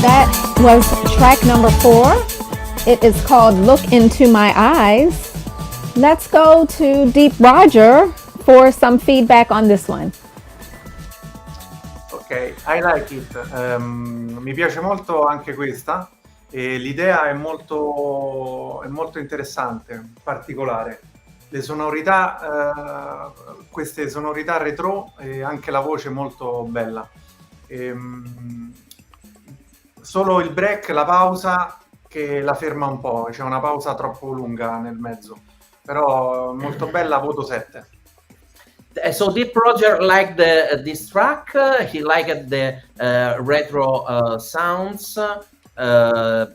That was track number 4. It is called Look Into My Eyes. Let's go to Deep Roger for some feedback on this one. Ok, I like it. Mi piace molto anche questa e l'idea è molto interessante, particolare. Le sonorità, queste sonorità retro e anche la voce molto bella. Solo il break, la pausa che la ferma un po', c'è una pausa troppo lunga nel mezzo, però molto bella, voto 7. So Deep Roger liked this track. He liked the retro sounds. the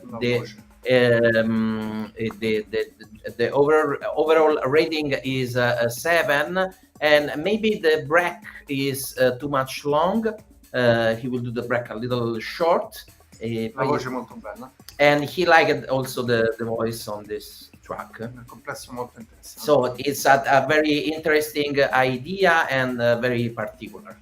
the overall rating is a 7, and maybe the break is too much long. He will do the break a little short. La voce molto bella. And he liked also the voice on this track. Un complesso molto interessante. So it's a very interesting idea and very particular.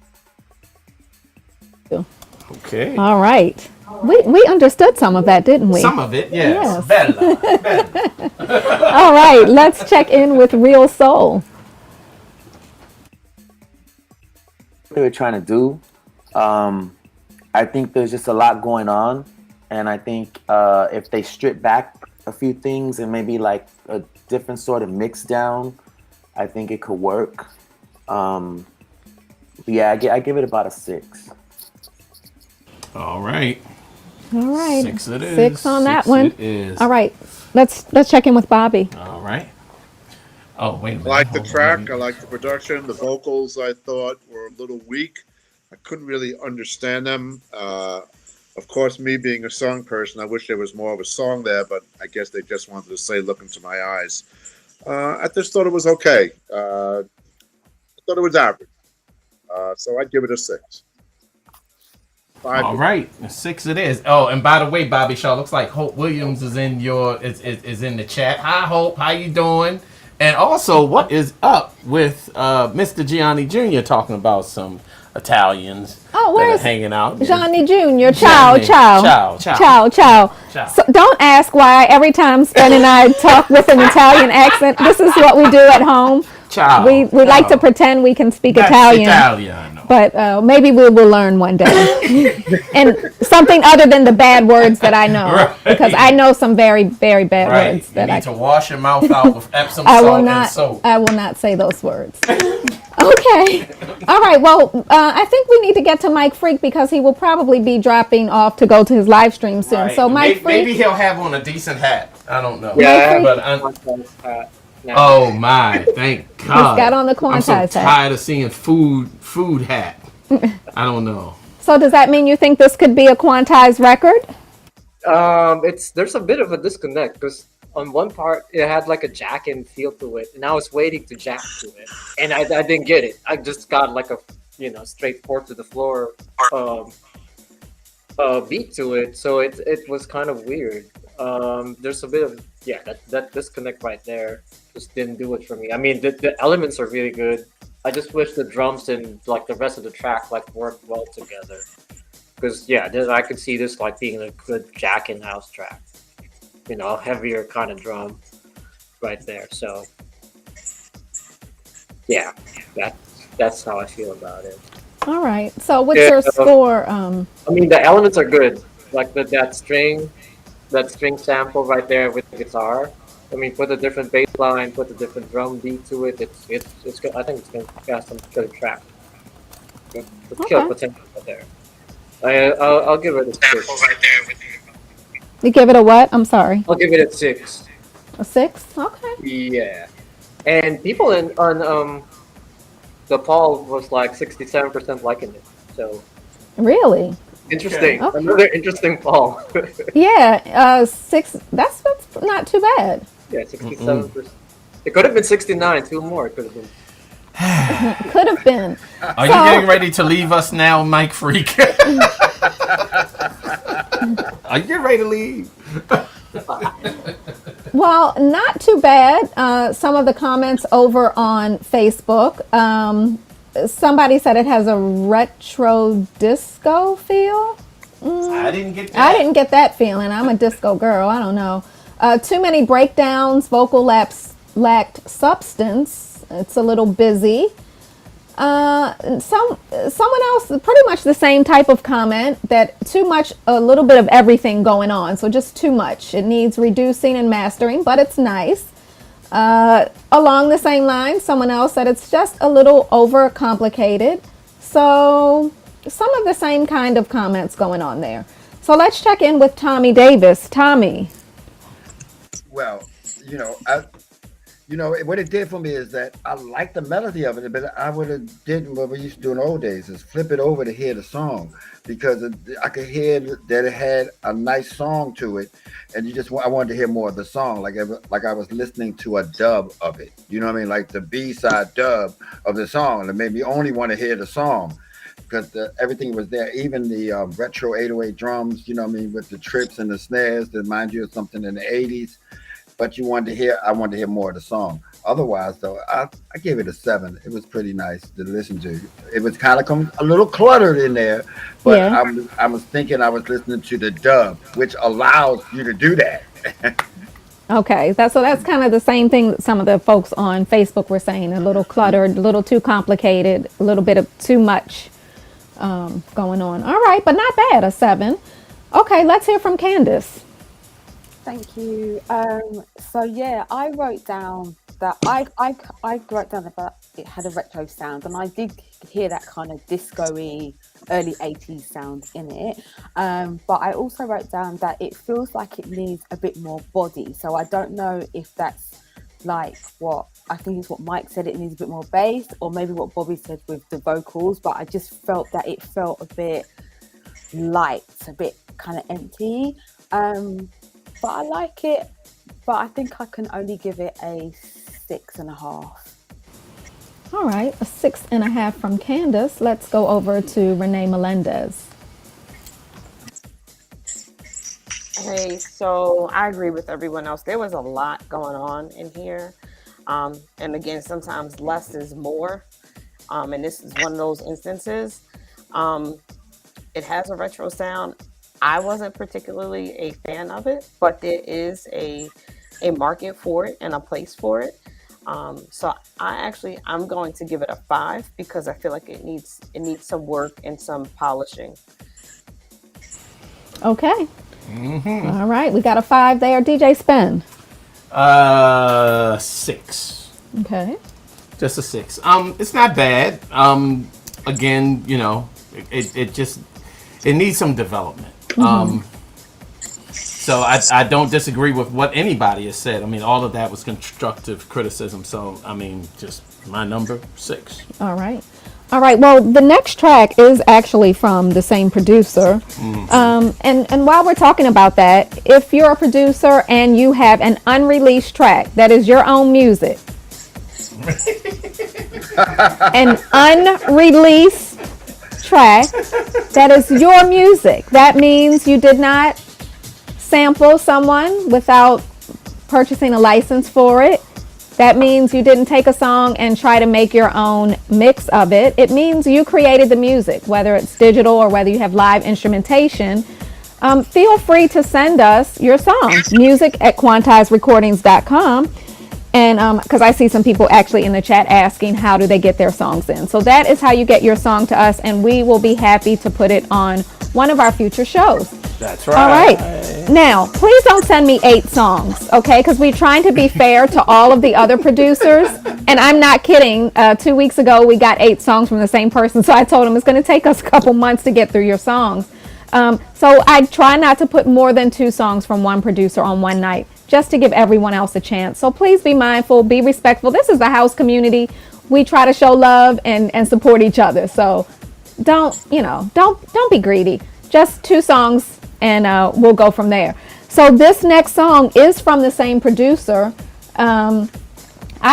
Okay. All right. We understood some of that, didn't we? Some of it, yes. Yes. Bella. All right. Let's check in with Real Soul. What they were trying to do. I think there's just a lot going on, and I think if they strip back a few things and maybe like a different sort of mix down, I think it could work. Yeah, I give it about a 6. All right. All right. 6 it is. 6 on that 6 one. it is. All right. Let's check in with Bobby. All right. Oh, wait a minute. I like the Hold on. track. I like the production. The vocals I thought were a little weak. I couldn't really understand them. Of course, me being a song person, I wish there was more of a song there, but I guess they just wanted to say, look into my eyes. I just thought it was okay. I thought it was average. So I'd give it a 6. 5. All right, 6 it is. Oh, and by the way, Bobby Shaw, looks like Hope Williams is in is in the chat. Hi, Hope. How you doing? And also, what is up with Mr. Gianni Jr. talking about some Italians Oh, that are where's hanging out? Johnny Jr.? Ciao, Gianni. ciao. Ciao, ciao. Ciao, ciao. Ciao. So don't ask why every time Spen and I talk with an Italian accent. This is what we do at home. Ciao. We like to Ciao. pretend we can speak That's Italian. Italiano. But maybe we will learn one day. And something other than the bad words that I know. Right. Because I know some very, very bad Right. words You that need to wash your mouth out with Epsom I salt will and not. soap. I will not say those words. Okay. All right. Well, I think we need to get to Mike Freak because he will probably be dropping off to go to his live stream soon. Right. So Mike Maybe Freak. he'll have on a decent hat. I don't know. Yeah, Mike But oh my, thank God. got on the I'm so Quantize hat. tired of seeing food hat. I don't know. So does that mean you think this could be a Quantize record? There's a bit of a disconnect because on one part it had like a jack-in feel to it, and I was waiting to jack to it, and I didn't get it. I just got like a straight 4 to the floor beat to it, so it was kind of weird. There's a bit of that disconnect right there. Just didn't do it for me. I mean, the elements are really good. I just wish the drums and like the rest of the track like worked well together. Because I could see this like being a good jack in house track. A heavier kind of drum right there. So that's how I feel about it. All right. So what's your score? I mean, the elements are good. Like that string sample right there with the guitar. I mean, put a different bass line, put a different drum beat to it. It's good. I think it's gonna got some good track. Good kill potential right there. I'll give it a 6. You give it a what? I'm sorry. I'll give it a 6. A 6? Okay. Yeah. And people on the poll was like 67% liking it. So Really? interesting. Okay. Another interesting poll. Yeah. 6. That's not too bad. Yeah, 67%. It could have been 69. 2 more. It could have been. Could have been. Are you getting ready to leave us now, Mike Freak? Are you getting ready to leave? Well, not too bad. Some of the comments over on Facebook. Somebody said it has a retro disco feel. I didn't get that. I didn't get that feeling. I'm a disco girl. I don't know. Too many breakdowns. Vocal lacked substance. It's a little busy. Someone else, pretty much the same type of comment, that too much, a little bit of everything going on. So just too much. It needs reducing and mastering, but it's nice. Along the same line, someone else said it's just a little overcomplicated. So some of the same kind of comments going on there. So let's check in with Tommy Davis. Tommy. Well, You know, what it did for me is that I like the melody of it, but I would have did what we used to do in the old days is flip it over to hear the song because I could hear that it had a nice song to it, and I wanted to hear more of the song, like I was listening to a dub of it. You know what I mean? Like the B-side dub of the song. It made me only want to hear the song because everything was there, even the retro 808 drums. You know what I mean, with the trips and the snares that remind you of something in the 80s. But I wanted to hear more of the song. Otherwise, though, I gave it a 7. It was pretty nice to listen to. It was kind of a little cluttered in there, but Yeah. I was thinking I was listening to the dub, which allows you to do that. Okay, that's kind of the same thing that some of the folks on Facebook were saying. A little cluttered, a little too complicated, a little bit of too much going on. All right, but not bad, a 7. Okay, let's hear from Candace. Thank you. So yeah, I wrote down that I wrote down that it had a retro sound, and I did hear that kind of disco-y early 80s sound in it. But I also wrote down that it feels like it needs a bit more body. So I don't know if that's like what I think is what Mike said, it needs a bit more bass, or maybe what Bobby said with the vocals. But I just felt that it felt a bit light, a bit kind of empty. But I like it, but I think I can only give it a 6.5. All right, a 6.5 from Candace. Let's go over to Renee Melendez. Hey, so I agree with everyone else. There was a lot going on in here. And again, sometimes less is more. And this is one of those instances. It has a retro sound. I wasn't particularly a fan of it, but there is a market for it and a place for it. So I'm going to give it a 5 because I feel like it needs some work and some polishing. Okay. All right, we got a 5 there. DJ Spen. 6. Okay. Just a 6. It's not bad. Again, you know, it needs some development. So I don't disagree with what anybody has said. I mean, all of that was constructive criticism. So, I mean, just my number, 6. All right. Well, the next track is actually from the same producer. And while we're talking about that, if you're a producer and you have an unreleased track that is your own music, an unreleased track that is your music, that means you did not sample someone without purchasing a license for it. That means you didn't take a song and try to make your own mix of it. It means you created the music, whether it's digital or whether you have live instrumentation. Feel free to send us your song, music@quantizerecordings.com. And because I see some people actually in the chat asking how do they get their songs in. So that is how you get your song to us, and we will be happy to put it on one of our future shows. That's right. All right. Now, please don't send me 8 songs, okay? Because we're trying to be fair to all of the other producers. And I'm not kidding. 2 weeks ago, we got 8 songs from the same person. So I told him it's going to take us a couple months to get through your songs. So I try not to put more than 2 songs from one producer on one night, just to give everyone else a chance. So please be mindful, be respectful. This is the house community. We try to show love and support each other. So don't be greedy. Just 2 songs and we'll go from there. So this next song is from the same producer. I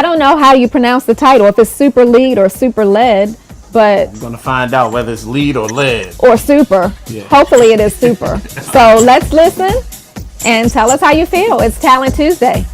don't know how you pronounce the title, if it's Super Lead or Super Lead, but We're going to find out whether it's lead or lead. or Super. Yeah. Hopefully it is Super. So let's listen and tell us how you feel. It's Talent Tuesday.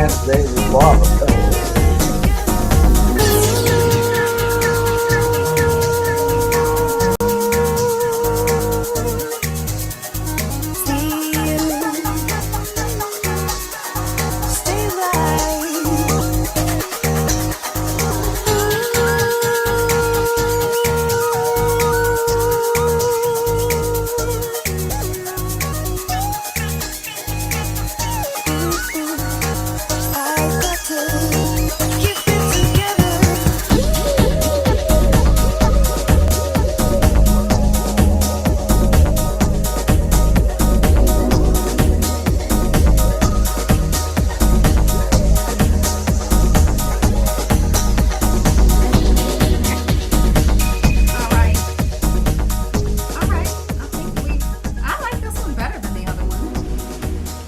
dance today. It was bomb. I'm telling you.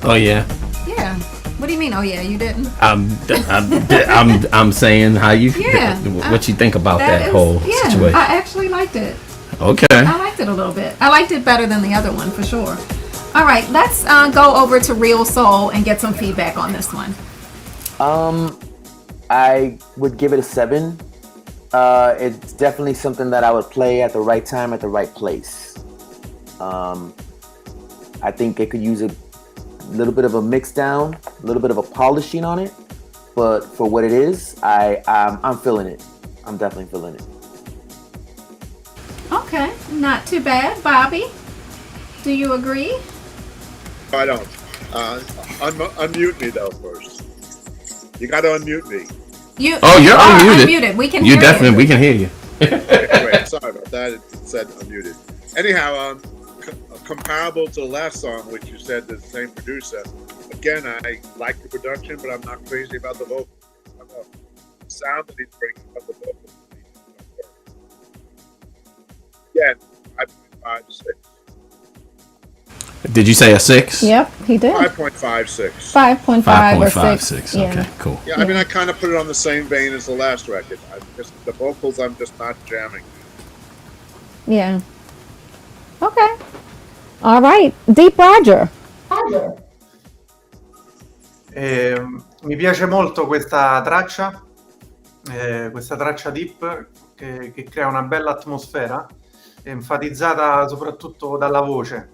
Oh yeah. Yeah. What do you mean? Oh yeah, you didn't. I'm saying how you. Yeah. What you think about that whole situation? I actually liked it. Okay. I liked it a little bit. I liked it better than the other one for sure. All right, let's go over to Real Soul and get some feedback on this one. I would give it a 7. It's definitely something that I would play at the right time at the right place. I think it could use a little bit of a mix down, a little bit of a polishing on it, but for what it is, I'm feeling it. I'm definitely feeling it. Okay, not too bad. Bobby, do you agree? I don't. Unmute me though first. You got to unmute me. You're unmuted. We can you hear definitely, you. We can hear you. Okay, great. Sorry about that. It said unmuted. Anyhow, comparable to the last song, which you said the same producer. Again, I like the production, but I'm not crazy about the vocals. The sound that he's bringing from the vocals. Again, I put 5.6. Did you say a 6? Yep, he did. 5.56. 5.5 or 6. Okay, cool. Yeah, I mean, I kind of put it on the same vein as the last record. The vocals, I'm just not jamming. Yeah. Okay. All right. Deep Roger. Mi piace molto questa traccia deep che crea una bella atmosfera, enfatizzata soprattutto dalla voce,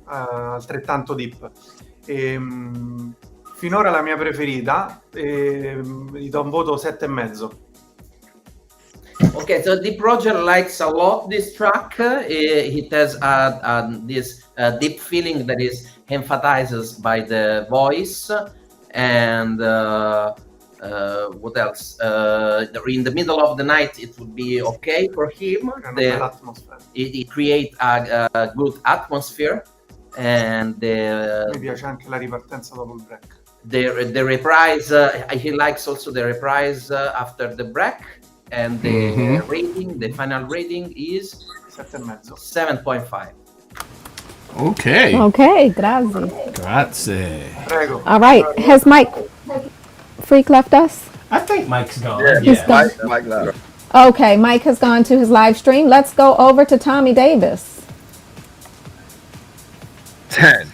altrettanto deep. Finora la mia preferita, gli do un voto 7,5. Okay, so Deep Roger likes a lot this track. It has this deep feeling that is emphasizes by the voice, and what else? In the middle of the night, it would be okay for him. It creates a good atmosphere, and mi piace anche la ripartenza dopo il break. The reprise. He likes also the reprise after the break. And the rating, the final rating is 7.5. Okay. Okay, grazie. Grazie. Prego. All right. Has Mike Freak left us? I think Mike's gone. Yeah, He's gone. Mike left. Okay, Mike has gone to his live stream. Let's go over to Tommy Davis. 10.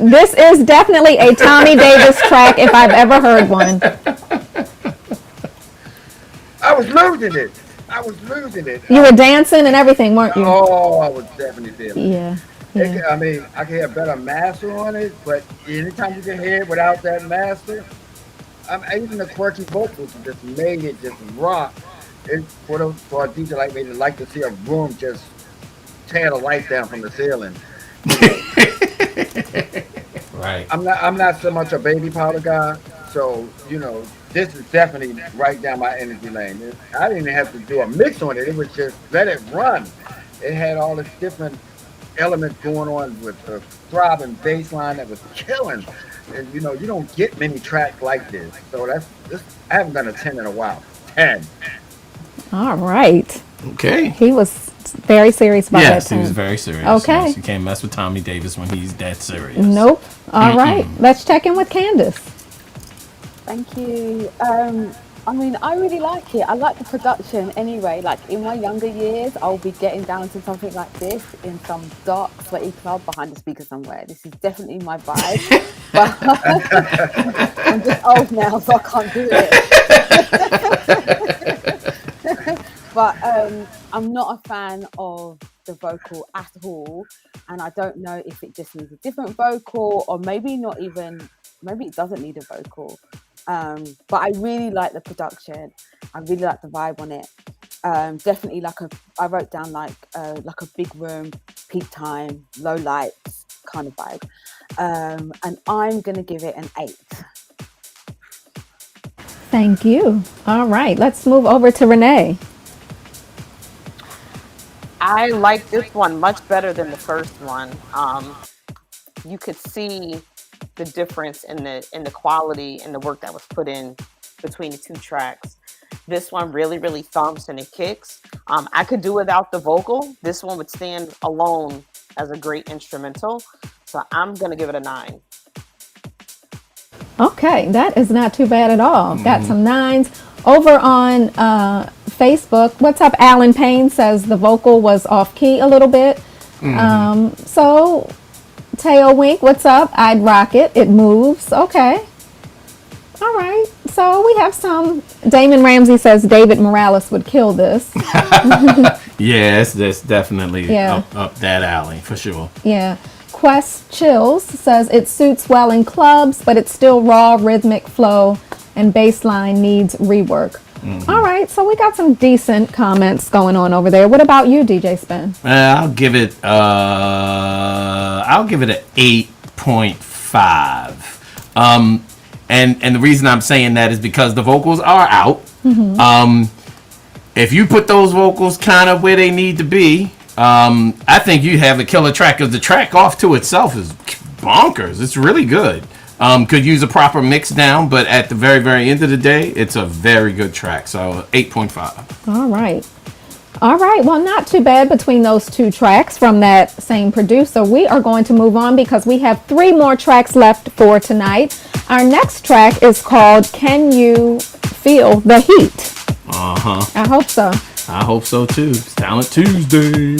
This is definitely a Tommy Davis track if I've ever heard one. I was losing it. You were dancing and everything, weren't you? Oh, I was definitely feeling it. Yeah. I mean, I can hear a better master on it, but anytime you can hear it without that master, even the quirky vocals just made it just rock. For a DJ like me to like to see a room just tear the lights down from the ceiling. Right. I'm not so much a baby powder guy, so this is definitely right down my energy lane. I didn't even have to do a mix on it. It was just let it run. It had all this different elements going on with the throbbing bass line that was killing. And you don't get many tracks like this. So I haven't done a 10 in a while. 10. All right. Okay. He was very serious about that. Yes, he was very serious. Okay. Yes, you can't mess with Tommy Davis when he's that serious. Nope. All right. Let's check in with Candace. Thank you. I mean, I really like it. I like the production anyway. Like in my younger years, I'll be getting down to something like this in some dark, sweaty club behind the speaker somewhere. This is definitely my vibe. But I'm just old now, so I can't do it. But I'm not a fan of the vocal at all. And I don't know if it just needs a different vocal or maybe it doesn't need a vocal. But I really like the production. I really like the vibe on it. Definitely I wrote down like a big room, peak time, low lights kind of vibe. And I'm gonna give it an 8. Thank you. All right, let's move over to Renee. I like this one much better than the first one. You could see the difference in the quality and the work that was put in between the 2 tracks. This one really, really thumps and it kicks. I could do without the vocal. This one would stand alone as a great instrumental. So I'm gonna give it a 9. Okay, that is not too bad at all. Got some 9s. Over on Facebook, what's up? Alan Payne says the vocal was off key a little bit. So Teo Wink, what's up? I'd rock it. It moves. Okay. All right. So we have some. Damon Ramsey says David Morales would kill this. Yes, that's definitely up that alley for sure. Yeah. Quest Chills says it suits well in clubs, but it's still raw rhythmic flow and bass line needs rework. All right, so we got some decent comments going on over there. What about you, DJ Spen? I'll give it an 8.5. And the reason I'm saying that is because the vocals are out. If you put those vocals kind of where they need to be, I think you have a killer track, because the track off to itself is bonkers. It's really good. Could use a proper mix down, but at the very, very end of the day, it's a very good track. So 8.5. All right. Well, not too bad between those 2 tracks from that same producer. We are going to move on because we have 3 more tracks left for tonight. Our next track is called Can You Feel the Heat? I hope so. I hope so too. It's Talent Tuesday.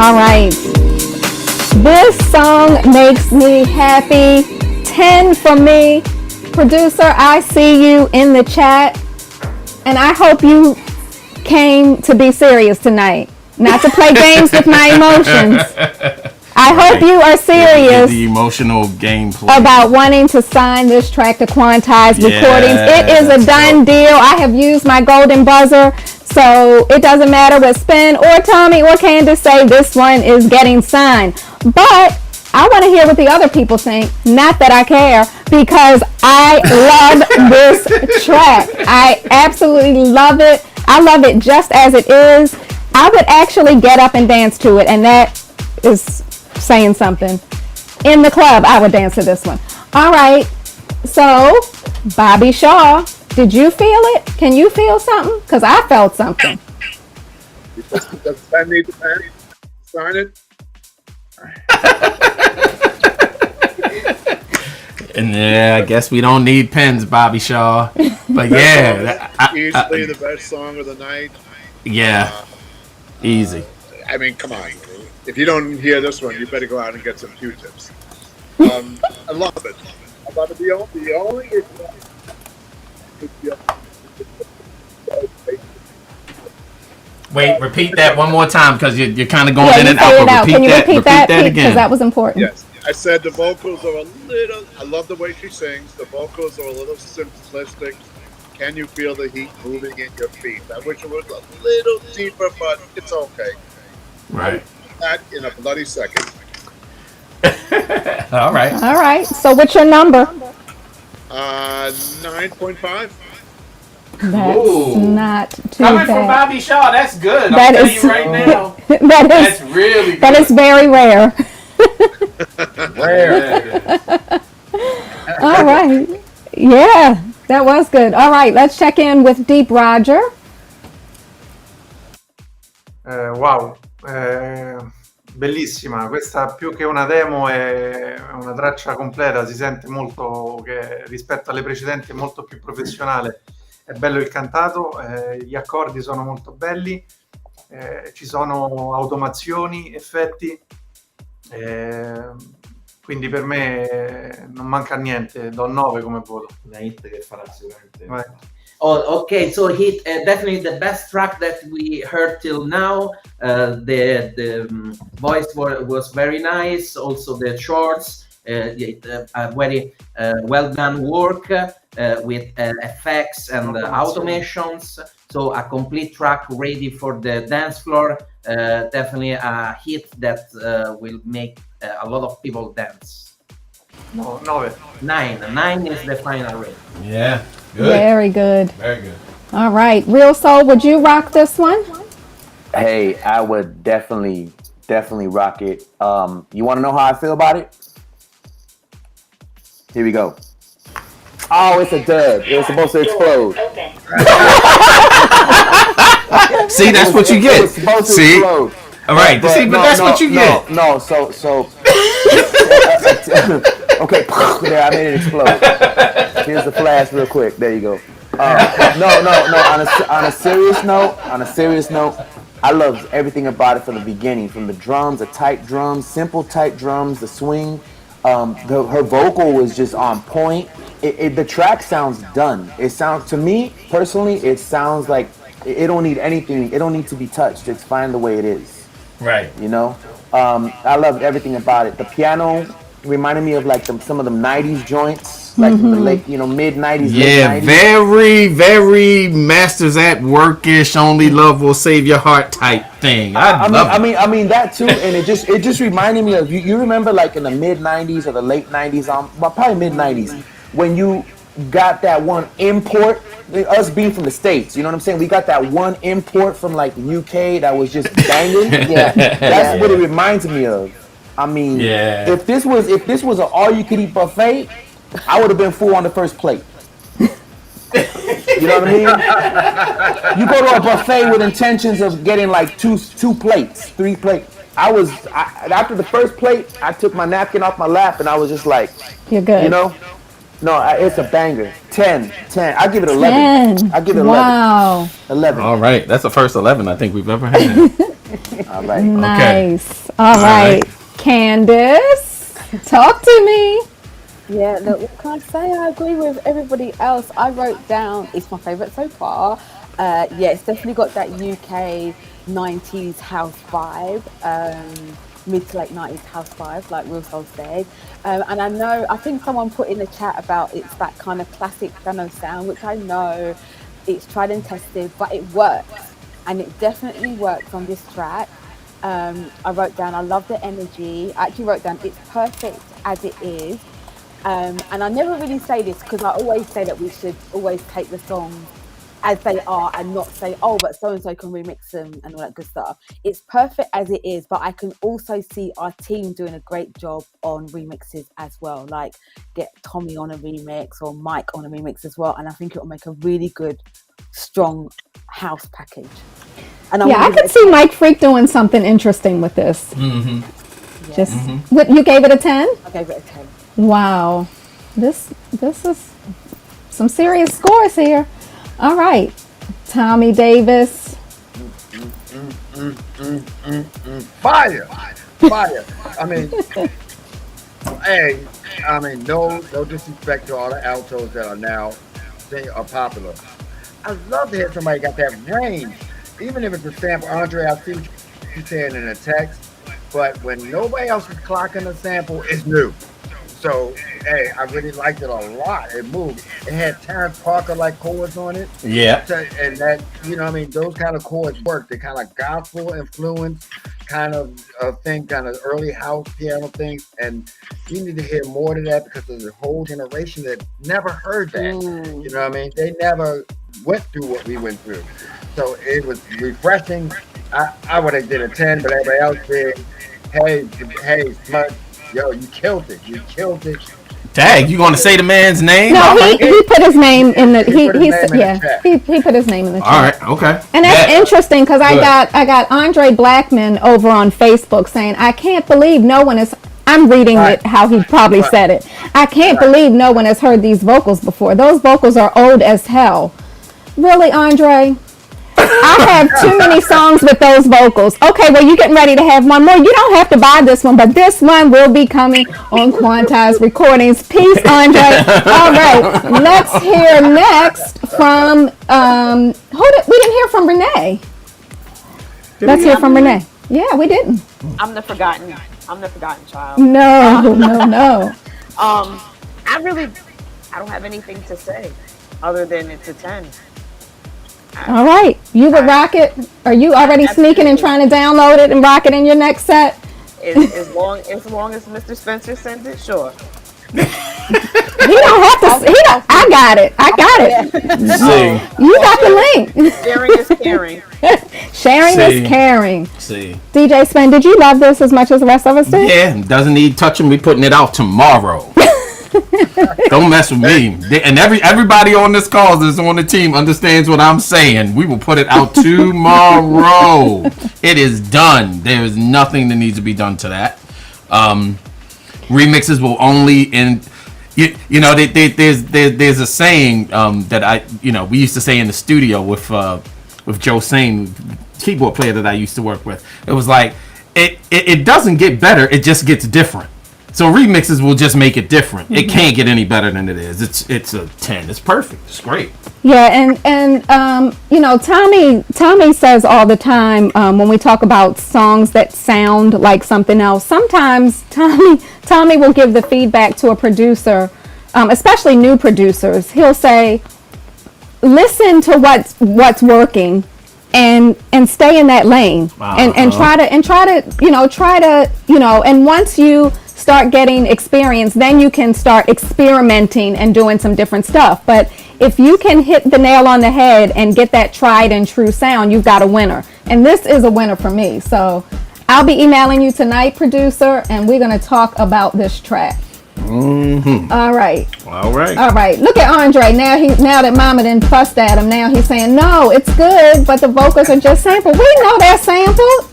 All right. This song makes me happy. 10 from me. Producer, I see you in the chat. And I hope you came to be serious tonight. Not to play games with my emotions. I hope you are serious The emotional gameplay. about wanting to sign this track to Quantize Recordings. It is a done deal. I have used my golden buzzer, so it doesn't matter what Spen or Tommy or Candace say, this one is getting signed. But I want to hear what the other people think. Not that I care, because I love this track. I absolutely love it. I love it just as it is. I would actually get up and dance to it, and that is saying something. In the club, I would dance to this one. All right. So, Bobby Shaw, did you feel it? Can you feel something? Because I felt something. Does Spen need to sign it? And I guess we don't need pens, Bobby Shaw. But yeah, easily the best song of the night. Yeah, easy. I mean, come on. If you don't hear this one, you better go out and get some Q-tips. I love it. I love it. The only Wait, repeat that one more time because you're kind of going in and out. out. Can you repeat that again? Because that was important. Yes. I said the vocals are a little, I love the way she sings. The vocals are a little simplistic. Can you feel the heat moving in your feet? I wish it was a little deeper, but it's okay. Right. That in a bloody second. All right. All right. So what's your number? 9.5. That's Ooh. not too Coming from bad. Bobby Shaw, that's good. That I'll tell is you right now. That's really good. That is very rare. Rare. All right. Yeah, that was good. All right, let's check in with Deep Roger. Wow, bellissima, questa più che una demo è una traccia completa, si sente molto che rispetto alle precedenti è molto più professionale, è bello il cantato, gli accordi sono molto belli, ci sono automazioni, effetti, quindi per me non manca niente, do 9 come voto. Una hit che farà sicuramente. Vai. Oh, okay. So hit definitely the best track that we heard till now. The voice was very nice. Also the shorts, very well done work with effects and automations. So a complete track ready for the dance floor. Definitely a hit that will make a lot of people dance. No, 9. 9 is the final rate. Yeah. Good. Very good. Very good. All right, Real Soul, would you rock this one? Hey, I would definitely rock it. You want to know how I feel about it? Here we go. Oh, it's a dub. It was supposed to explode. See, that's what you get. See? Explode. All right. But See, but that's what you get. No, so okay, there, I made it explode. Here's the flash real quick. There you go. No. On a serious note, I loved everything about it from the beginning. From the drums, the tight drums, simple tight drums, the swing. Her vocal was just on point. The track sounds done. It sounds, to me personally, it sounds like it don't need anything. It don't need to be touched. It's fine the way it is. Right. You know, I loved everything about it. The piano reminded me of like some of them 90s joints, like the late, mid 90s. Yeah, late 90s. very, very Masters at Workish. Only love will save your heart type thing. I mean that too, and it just reminded me of you remember like in the mid 90s or the late 90s, but probably mid 90s when you got that one import. Us being from the States, you know what I'm saying? We got that one import from like the UK that was just banging. Yeah, that's what it reminds me of. I mean, if this was an all-you-could-eat buffet, I would have been full on the first plate. You know what I mean? You go to a buffet with intentions of getting like two plates, 3 plates. After the first plate, I took my napkin off my lap and I was just like, you're good. You know? No, it's a banger. 10. I give it 11. 10. I give it 11. Wow. 11. All right. That's the first 11 I think we've ever had. All right. Nice. All right. Candace, talk to me. Yeah, look, what can I say? I agree with everybody else. I wrote down, it's my favourite so far. Yeah, it's definitely got that UK 90s house vibe, mid to late 90s house vibe, like Real Soul said. And I think someone put in the chat about it's that kind of classic piano sound, which I know it's tried and tested, but it works. And it definitely works on this track. I wrote down, I love the energy. I actually wrote down, it's perfect as it is. And I never really say this because I always say that we should always take the songs as they are and not say, oh, but so-and-so can remix them and all that good stuff. It's perfect as it is, but I can also see our team doing a great job on remixes as well. Like get Tommy on a remix or Mike on a remix as well. And I think it will make a really good, strong house package. And I could see Mike Freak doing something interesting with this. Mm-hmm. What, you gave it a 10? I gave it a 10. Wow. This is some serious scores here. All right. Tommy Davis. Fire. I mean, hey, no disrespect to all the altos that are now are popular. I love to hear somebody got that range, even if it's a sample. Andre, I see what you're saying in the text, but when nobody else is clocking the sample, it's new. So, hey, I really liked it a lot. It moved. It had Terrence Parker-like chords on it. Yeah. And that, those kind of chords work. They kind of gospel influence kind of thing, kind of early house piano things. And you need to hear more of that because there's a whole generation that never heard that. You know what I mean? They never went through what we went through. So it was refreshing. I would have did a 10, but everybody else did. Hey, Smut. Yo, you killed it. Dag, you gonna say the man's name? No, he put his name in the he put his name in the chat. All right, okay. And that's interesting because I got Andre Blackman over on Facebook saying, I can't believe no one is. I'm reading it how he probably said it. I can't believe no one has heard these vocals before. Those vocals are old as hell. Really, Andre? I have too many songs with those vocals. Okay, well, you're getting ready to have one more. You don't have to buy this one, but this one will be coming on Quantize Recordings. Peace, Andre. All right, let's hear next from, we didn't hear from Renee. Let's hear from Renee. Yeah, we didn't. I'm the forgotten child. No. I don't have anything to say other than it's a 10. All right, you would rock it. Are you already sneaking and trying to download it and rock it in your next set? As long as Mr. Spencer sends it, sure. He don't have to. I got it. See. You got the link. Sharing is caring. Sharing is caring. See. DJ Spen, did you love this as much as the rest of us did? Yeah, doesn't need touching. We putting it out tomorrow. Don't mess with me. And everybody on this call that's on the team understands what I'm saying. We will put it out tomorrow. It is done. There is nothing that needs to be done to that. Remixes will only end. There's a saying that we used to say in the studio with Joe Sane, keyboard player that I used to work with. It was like it doesn't get better. It just gets different. So remixes will just make it different. It can't get any better than it is. It's a 10. It's perfect. It's great. Yeah, and Tommy says all the time when we talk about songs that sound like something else. Sometimes Tommy will give the feedback to a producer, especially new producers. He'll say, "Listen to what's working." And stay in that lane and try to and once you start getting experience, then you can start experimenting and doing some different stuff. But if you can hit the nail on the head and get that tried and true sound, you've got a winner. And this is a winner for me. So I'll be emailing you tonight, producer, and we're going to talk about this track. Mm-hmm. All right. Look at Andre now that Mama done fussed at him. Now he's saying no, it's good, but the vocals are just sampled. We know they're sampled.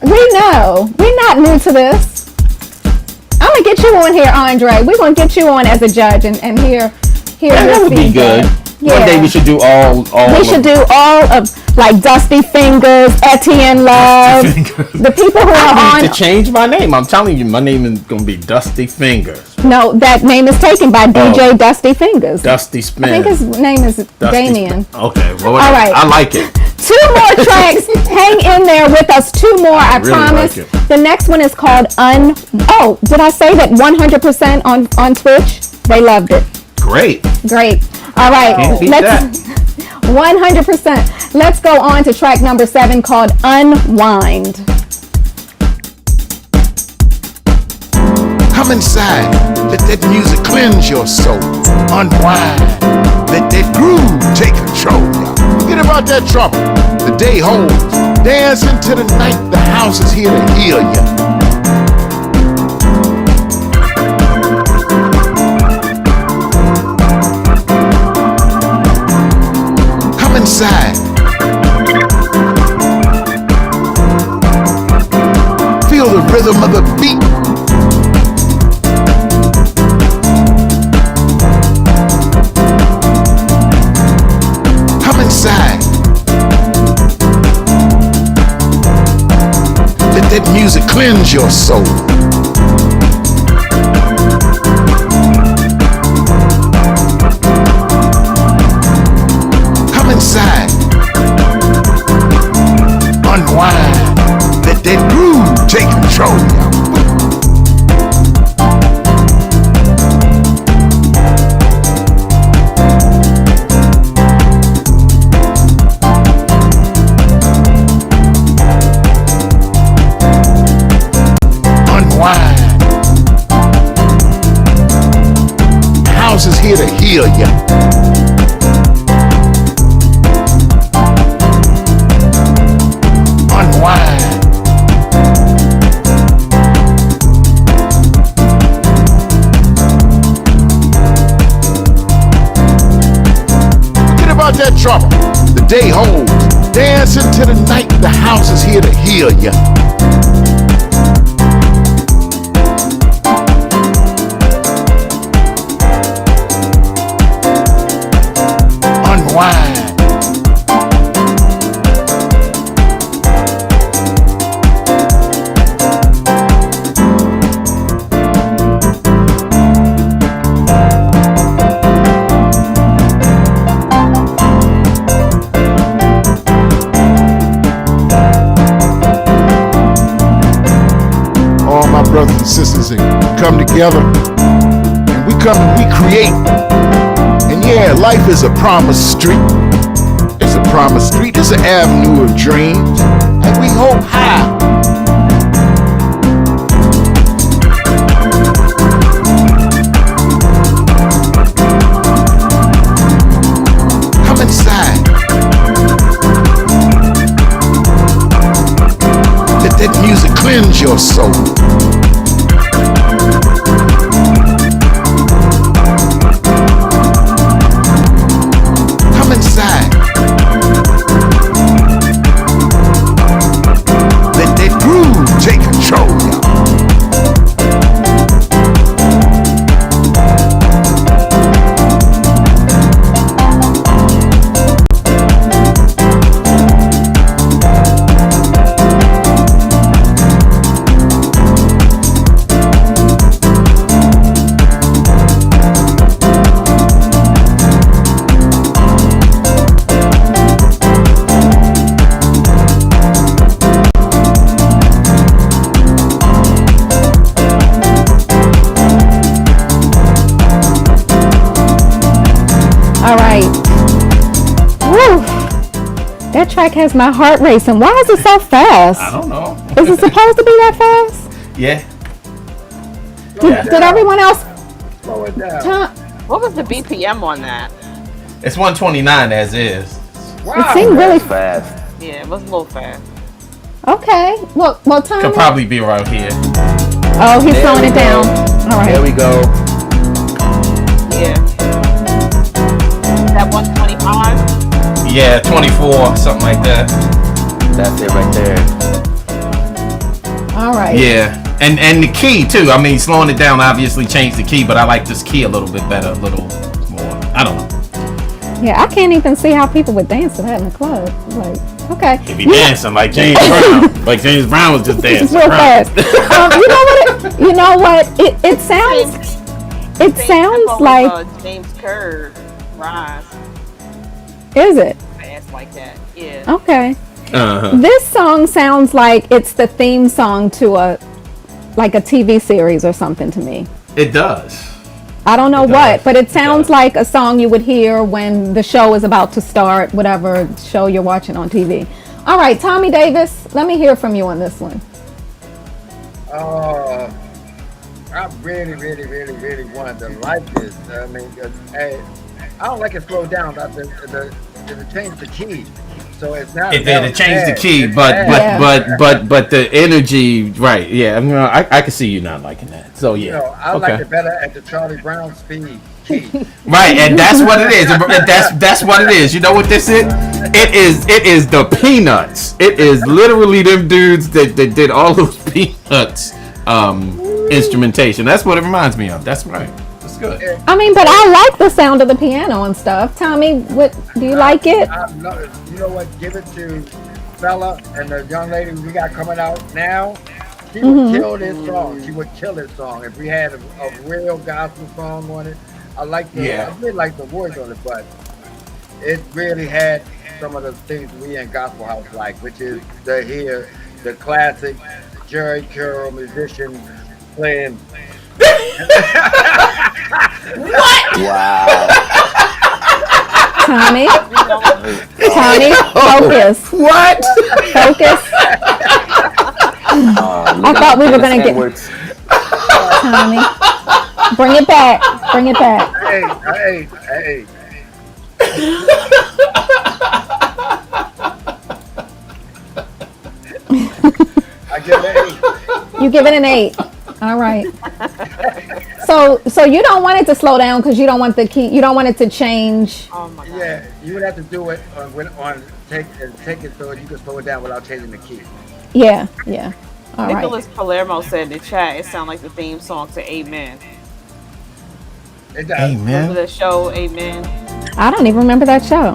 We know. We're not new to this. I'm gonna get you on here, Andre. We're gonna get you on as a judge and hear that this would be good. Yeah. One day we should do all. We should do all of. like Dusty Fingers, Etienne Love, the people who are I on. need to change my name. I'm telling you, my name is gonna be Dusty Fingers. No, that name is taken by DJ Dusty Fingers. Dusty Spen. I think his name is Damien. Okay, well, all right. I like it. 2 more tracks. Hang in there with us. 2 more, I really promise. like The next one is called Oh, did I say that 100% on Twitch? They loved it. Great. All right. Can't beat Let's 100%. Let's go on to track number 7 called Unwind. Come inside, let that music cleanse your soul. Unwind, let that groove take control. Forget about that trouble, the day holds. Dance into the night, the house is here to heal you. Come inside. Feel the rhythm of the beat. Inside. Let that music cleanse your soul. Come inside. Unwind. Let that groove take control. Is here to heal you. Unwind. Forget about that trouble. The day holds. Dance into the night. The house is here to heal you. Unwind. All my brothers and sisters come together, and we come and we create. And yeah, life is a promised street. It's a promised street. It's an avenue of dreams. And we hope high. Come inside. Let that music cleanse your soul. Inside. Let that groove take control, y'all. All right. Woo. That track has my heart racing. Why is it so fast? I don't know. Is it supposed to be that fast? Yeah. Did everyone else? Slow it down. What was the BPM on that? It's 129 as is. Wow. It seemed really fast. Yeah, it was a little fast. Okay. Well, Tommy. Could probably be right here. Oh, he's There slowing we it go. down. All right. There we go. Yeah. Is that 125? Yeah, 24, something like that. That's it right there. All right. Yeah. And the key too. I mean, slowing it down obviously changed the key, but I like this key a little bit better, a little more. I don't know. Yeah, I can't even see how people would dance to that in the club. Like, okay. If he dancing like James Brown, like James Brown was just dancing. Real fast. You know what? It sounds. It sounds like James Kerr Rise. Is it? Fast like that. Yeah. Okay. Uh-huh. This song sounds like it's the theme song to a TV series or something to me. It does. I don't know what, but it sounds like a song you would hear when the show is about to start, whatever show you're watching on TV. All right, Tommy Davis, let me hear from you on this one. I really, really, really, really wanted to like this. I mean, I don't like it slowed down. The change the key, so it's not. It changed the key, but the energy, right? Yeah, I can see you not liking that. So yeah, I like it better at the Charlie Brown speed key. Right, and that's what it is. That's what it is. You know what this is? It is the Peanuts. It is literally them dudes that did all those Peanuts instrumentation. That's what it reminds me of. That's right. That's good. I mean, but I like the sound of the piano and stuff. Tommy, what do you like it? You know what? Give it to Fella and the young lady we got coming out now. She would kill this song. She would kill this song if we had a real gospel song on it. I really like the words on it, but it really had some of the things we in Gospel House like, which is the classic Jerry Curl musician playing. What? Wow. Tommy, focus. What? Focus. I thought we were gonna get Tommy. Bring it back. Bring it back. Hey. I give it an 8. You give it an 8. All right. So you don't want it to slow down because you don't want the key. You don't want it to change. Oh my God. Yeah, you would have to do it take it so you can slow it down without changing the key. Yeah. All right. Nicholas Palermo said in the chat, it sounds like the theme song to Amen. It does. Amen. Remember the show Amen? I don't even remember that show.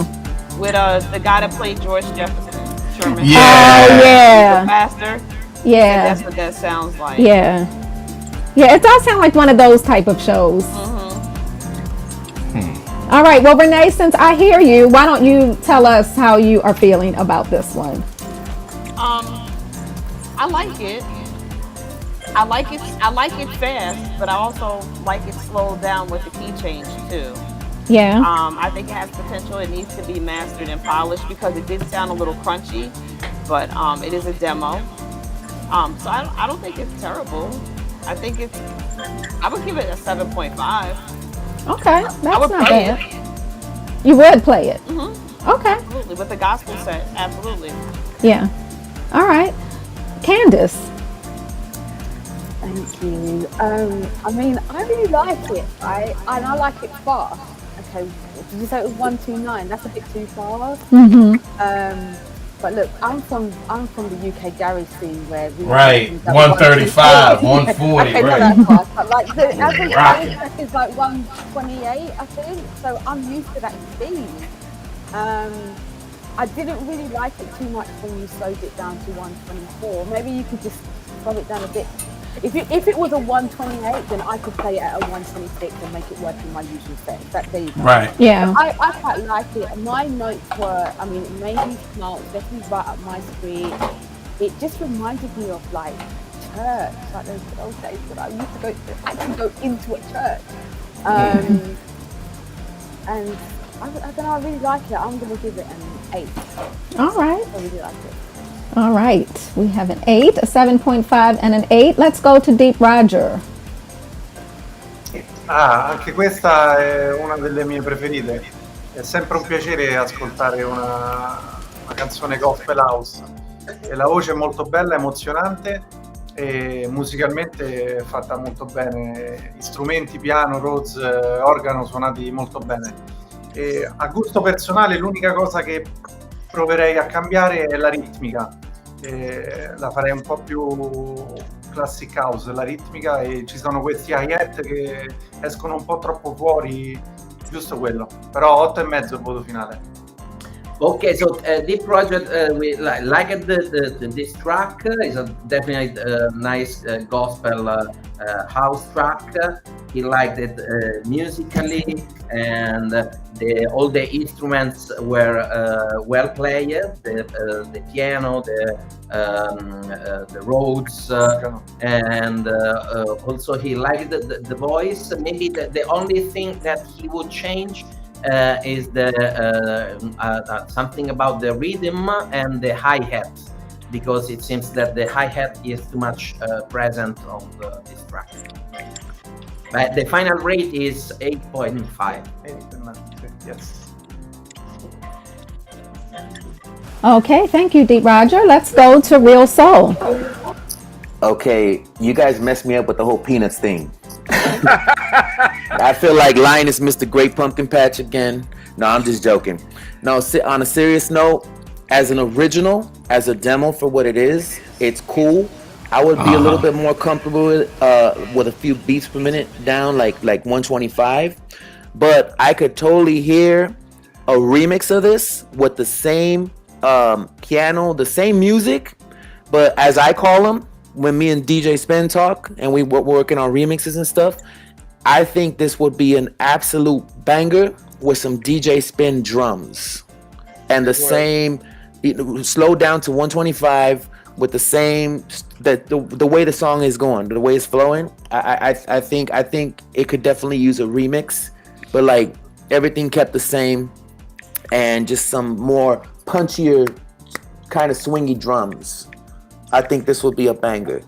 With the guy that played George Jefferson, Sherman. Yeah. Oh yeah. The pastor. Yeah. That's what that sounds like. Yeah, it does sound like one of those type of shows. All right, well, Renee, since I hear you, why don't you tell us how you are feeling about this one? I like it. I like it fast, but I also like it slowed down with the key change too. Yeah. I think it has potential. It needs to be mastered and polished because it did sound a little crunchy, but it is a demo. So I don't think it's terrible. I would give it a 7.5. Okay, that's not play bad. You would play it? Mm-hmm. Okay. Absolutely, with the gospel set, absolutely. Yeah. All right. Candace. Thank you. I mean, I really like it. I like it fast. Okay, did you say it was 129? That's a bit too fast. But look, I'm from the UK garage scene where we 135, 140, okay, right? Not that fast, but like the average garage track is like 128, I think. So I'm used to that speed. I didn't really like it too much when you slowed it down to 124. Maybe you could just slow it down a bit. If it was a 128, then I could play it at a 126 and make it work in my usual set. There you go. Right. Yeah. I quite like it. My notes were, I mean, it made me smart, definitely right up my street. It just reminded me of like church, like those old days when I used to actually go into a church. And I don't know, I really like it. I'm going to give it an 8. All right. I really like it. All right. We have an 8, a 7.5, and an 8. Let's go to Deep Roger. Anche questa è una delle mie preferite. È sempre un piacere ascoltare una canzone gospel house. E la voce è molto bella, emozionante e musicalmente è fatta molto bene. Gli strumenti, piano, Rhodes, organo suonati molto bene. E a gusto personale l'unica cosa che proverei a cambiare è la ritmica. La farei un po' più classic house, la ritmica, e ci sono questi hi-hat che escono un po' troppo fuori, giusto quello. però 8,5 il voto finale. Okay, so this project we liked this track. It's a definitely nice gospel house track. He liked it musically, and all the instruments were well played. The piano, the Rhodes, and also he liked the voice. Maybe the only thing that he would change is the something about the rhythm and the hi-hat, because it seems that the hi-hat is too much present on this track. But the final rate is 8.5. Yes. Okay, thank you, Deep Roger. Let's go to Real Soul. Okay, you guys messed me up with the whole Peanuts thing. I feel like Linus missed the Great Pumpkin Patch again. No, I'm just joking. No, on a serious note, as an original, as a demo for what it is, it's cool. I would be a little bit more comfortable with a few beats per minute down, like 125. But I could totally hear a remix of this with the same piano, the same music, but as I call them, when me and DJ Spen talk and we were working on remixes and stuff, I think this would be an absolute banger with some DJ Spen drums and the same, slow down to 125 with the same, the way the song is going, the way it's flowing. I think it could definitely use a remix, but like everything kept the same and just some more punchier kind of swingy drums. I think this will be a banger.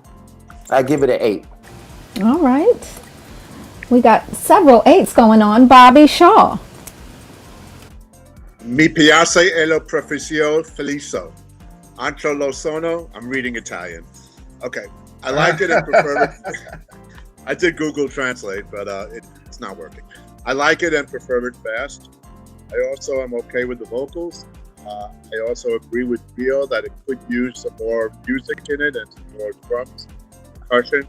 I give it an 8. All right. We got several 8s going on. Bobby Shaw. Mi piace e lo preficio felice. Ancho lo sono. I'm reading Italian. Okay. I like it and prefer it. I did Google Translate, but it's not working. I like it and prefer it fast. I also am okay with the vocals. I also agree with Rio that it could use some more music in it and some more drums, percussion.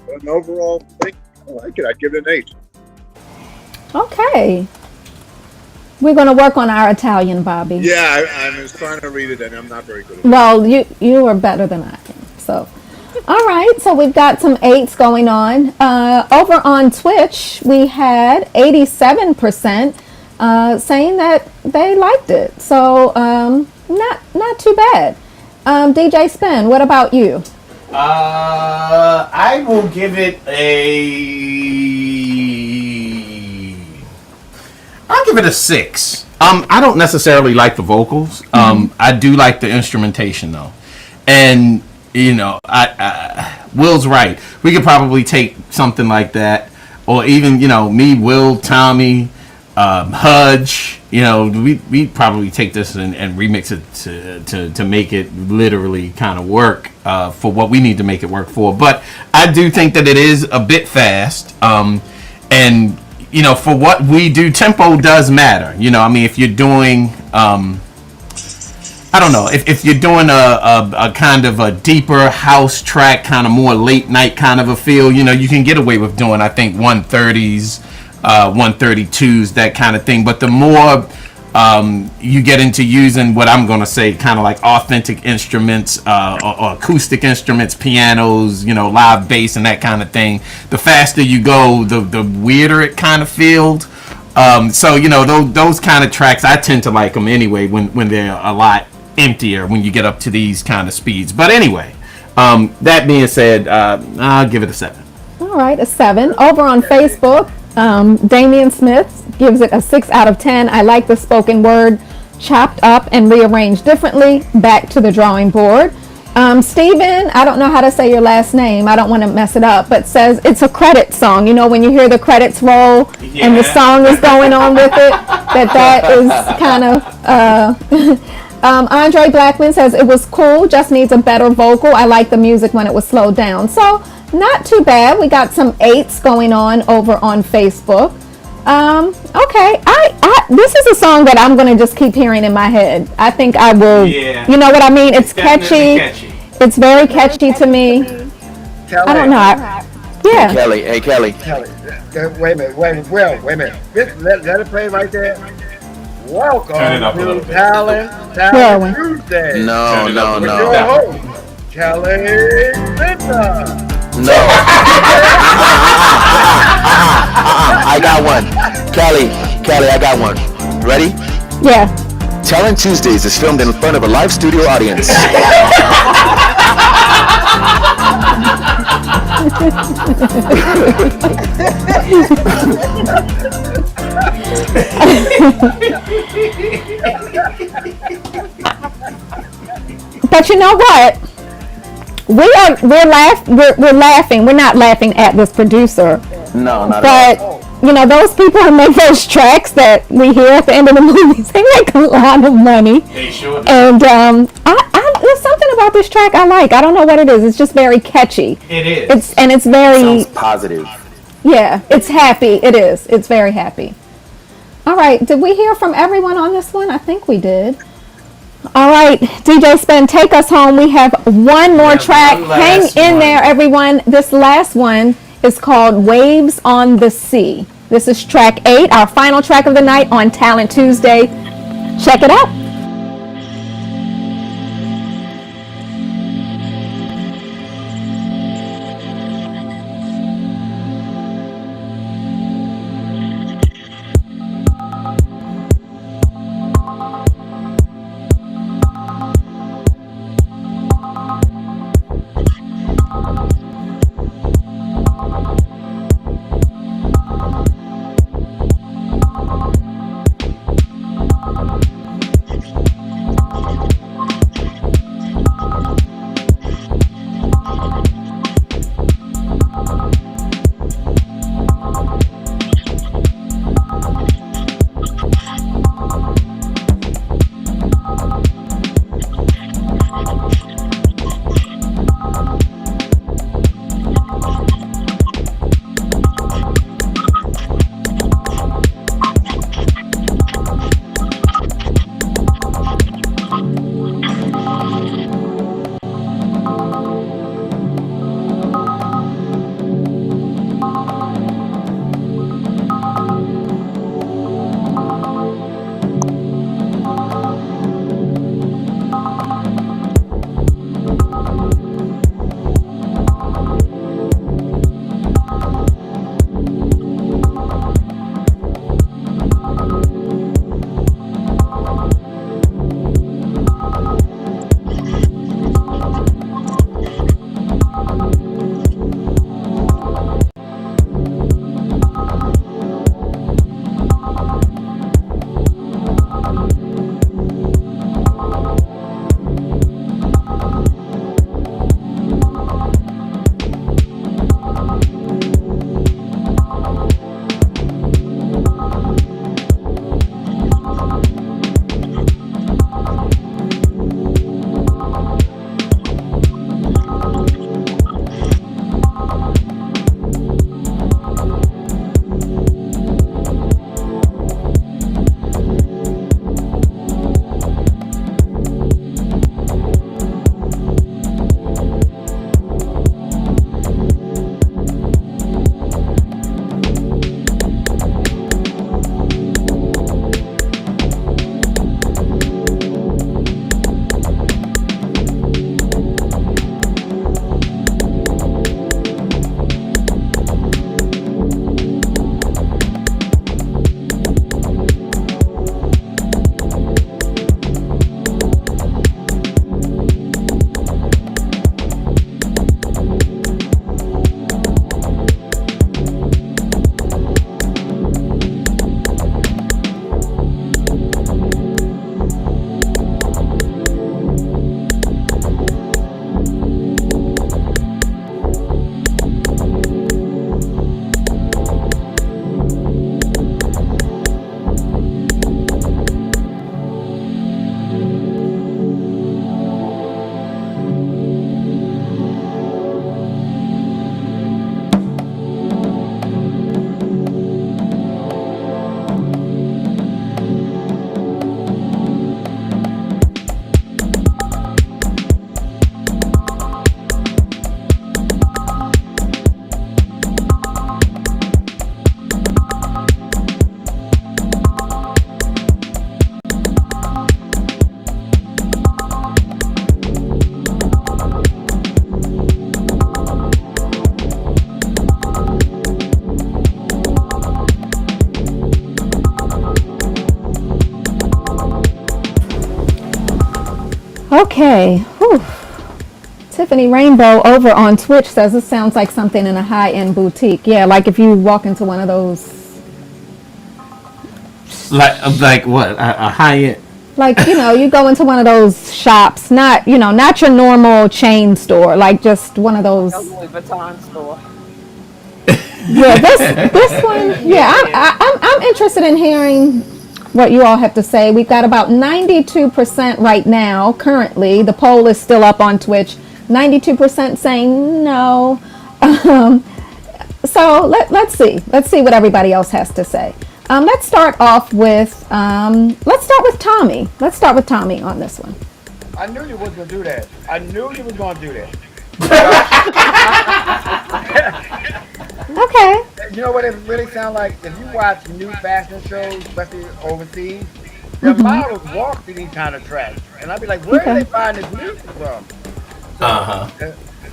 But an overall thing, I like it. I'd give it an 8. Okay. We're going to work on our Italian, Bobby. Yeah, I was trying to read it and I'm not very good at it. Well, you are better than I am. So, all right. So we've got some 8s going on. Over on Twitch, we had 87%. Saying that they liked it, so not too bad. DJ Spen, what about you? I will give it I'll give it a 6. I don't necessarily like the vocals. I do like the instrumentation though, and Will's right. We could probably take something like that, or even me, Will, Tommy. Hudge, we probably take this and remix it to make it literally kind of work for what we need to make it work for. But I do think that it is a bit fast, and for what we do, tempo does matter. If you're doing, I don't know, if you're doing a kind of a deeper house track, kind of more late night kind of a feel, you can get away with doing, I think, 130s. 132s, that kind of thing. But the more you get into using what I'm going to say kind of like authentic instruments or acoustic instruments, pianos, live bass and that kind of thing, the faster you go, the weirder it kind of feels. So those kind of tracks, I tend to like them anyway when they're a lot emptier when you get up to these kind of speeds. But anyway, that being said, I'll give it a 7. All right, a 7. Over on Facebook, Damian Smith gives it a 6 out of 10. I like the spoken word, chopped up and rearranged differently. Back to the drawing board. Steven, I don't know how to say your last name. I don't want to mess it up, but says it's a credit song. When you hear the credits roll and the song is going on with it, that is kind of... Andre Blackman says it was cool, just needs a better vocal. I like the music when it was slowed down. So not too bad. We got some 8s going on over on Facebook. Okay, I this is a song that I'm gonna just keep hearing in my head. I think I will. Yeah. You know what I mean? It's catchy. It's very catchy to me. I don't know. Yeah. Hey Kelly. Kelly, wait a minute, wait a minute. Let it play right there. Welcome Turn it up a to little bit. Talent Yeah. Tuesday. No. With your host, Kelly Linda. No. I got one. Kelly, I got one. Ready? Yeah. Talent Tuesdays is filmed in front of a live studio audience. But you know what? We're laughing. We're not laughing at this producer. No, not But at all. you know, those people who make those tracks that we hear at the end of the movies, they make a lot of money. They sure do. And there's something about this track I like. I don't know what it is. It's just very catchy. It is. It's very Sounds positive. Yeah, it's happy. It is. It's very happy. All right. Did we hear from everyone on this one? I think we did. All right, DJ Spen, take us home. We have one more track. Hang in there, everyone. This last one is called Waves on the Sea. This is track 8, our final track of the night on Talent Tuesday. Check it out. Okay. Whew. Tiffany Rainbow over on Twitch says this sounds like something in a high-end boutique. Yeah, like if you walk into one of those, Like what? A high end. like you go into one of those shops, not not your normal chain store, like just one of those. A Louis Vuitton store. Yeah, this one. Yeah, I'm interested in hearing what you all have to say. We've got about 92% right now. Currently, the poll is still up on Twitch. 92% saying no. So let's see. Let's see what everybody else has to say. Let's start off with Tommy. Let's start with Tommy on this one. I knew you was gonna do that. I knew you was gonna do that. Okay. You know what it really sounds like? If you watch new fashion shows, especially overseas, the models walk to these kind of tracks, and I'd be like, where are they buying this music from? So,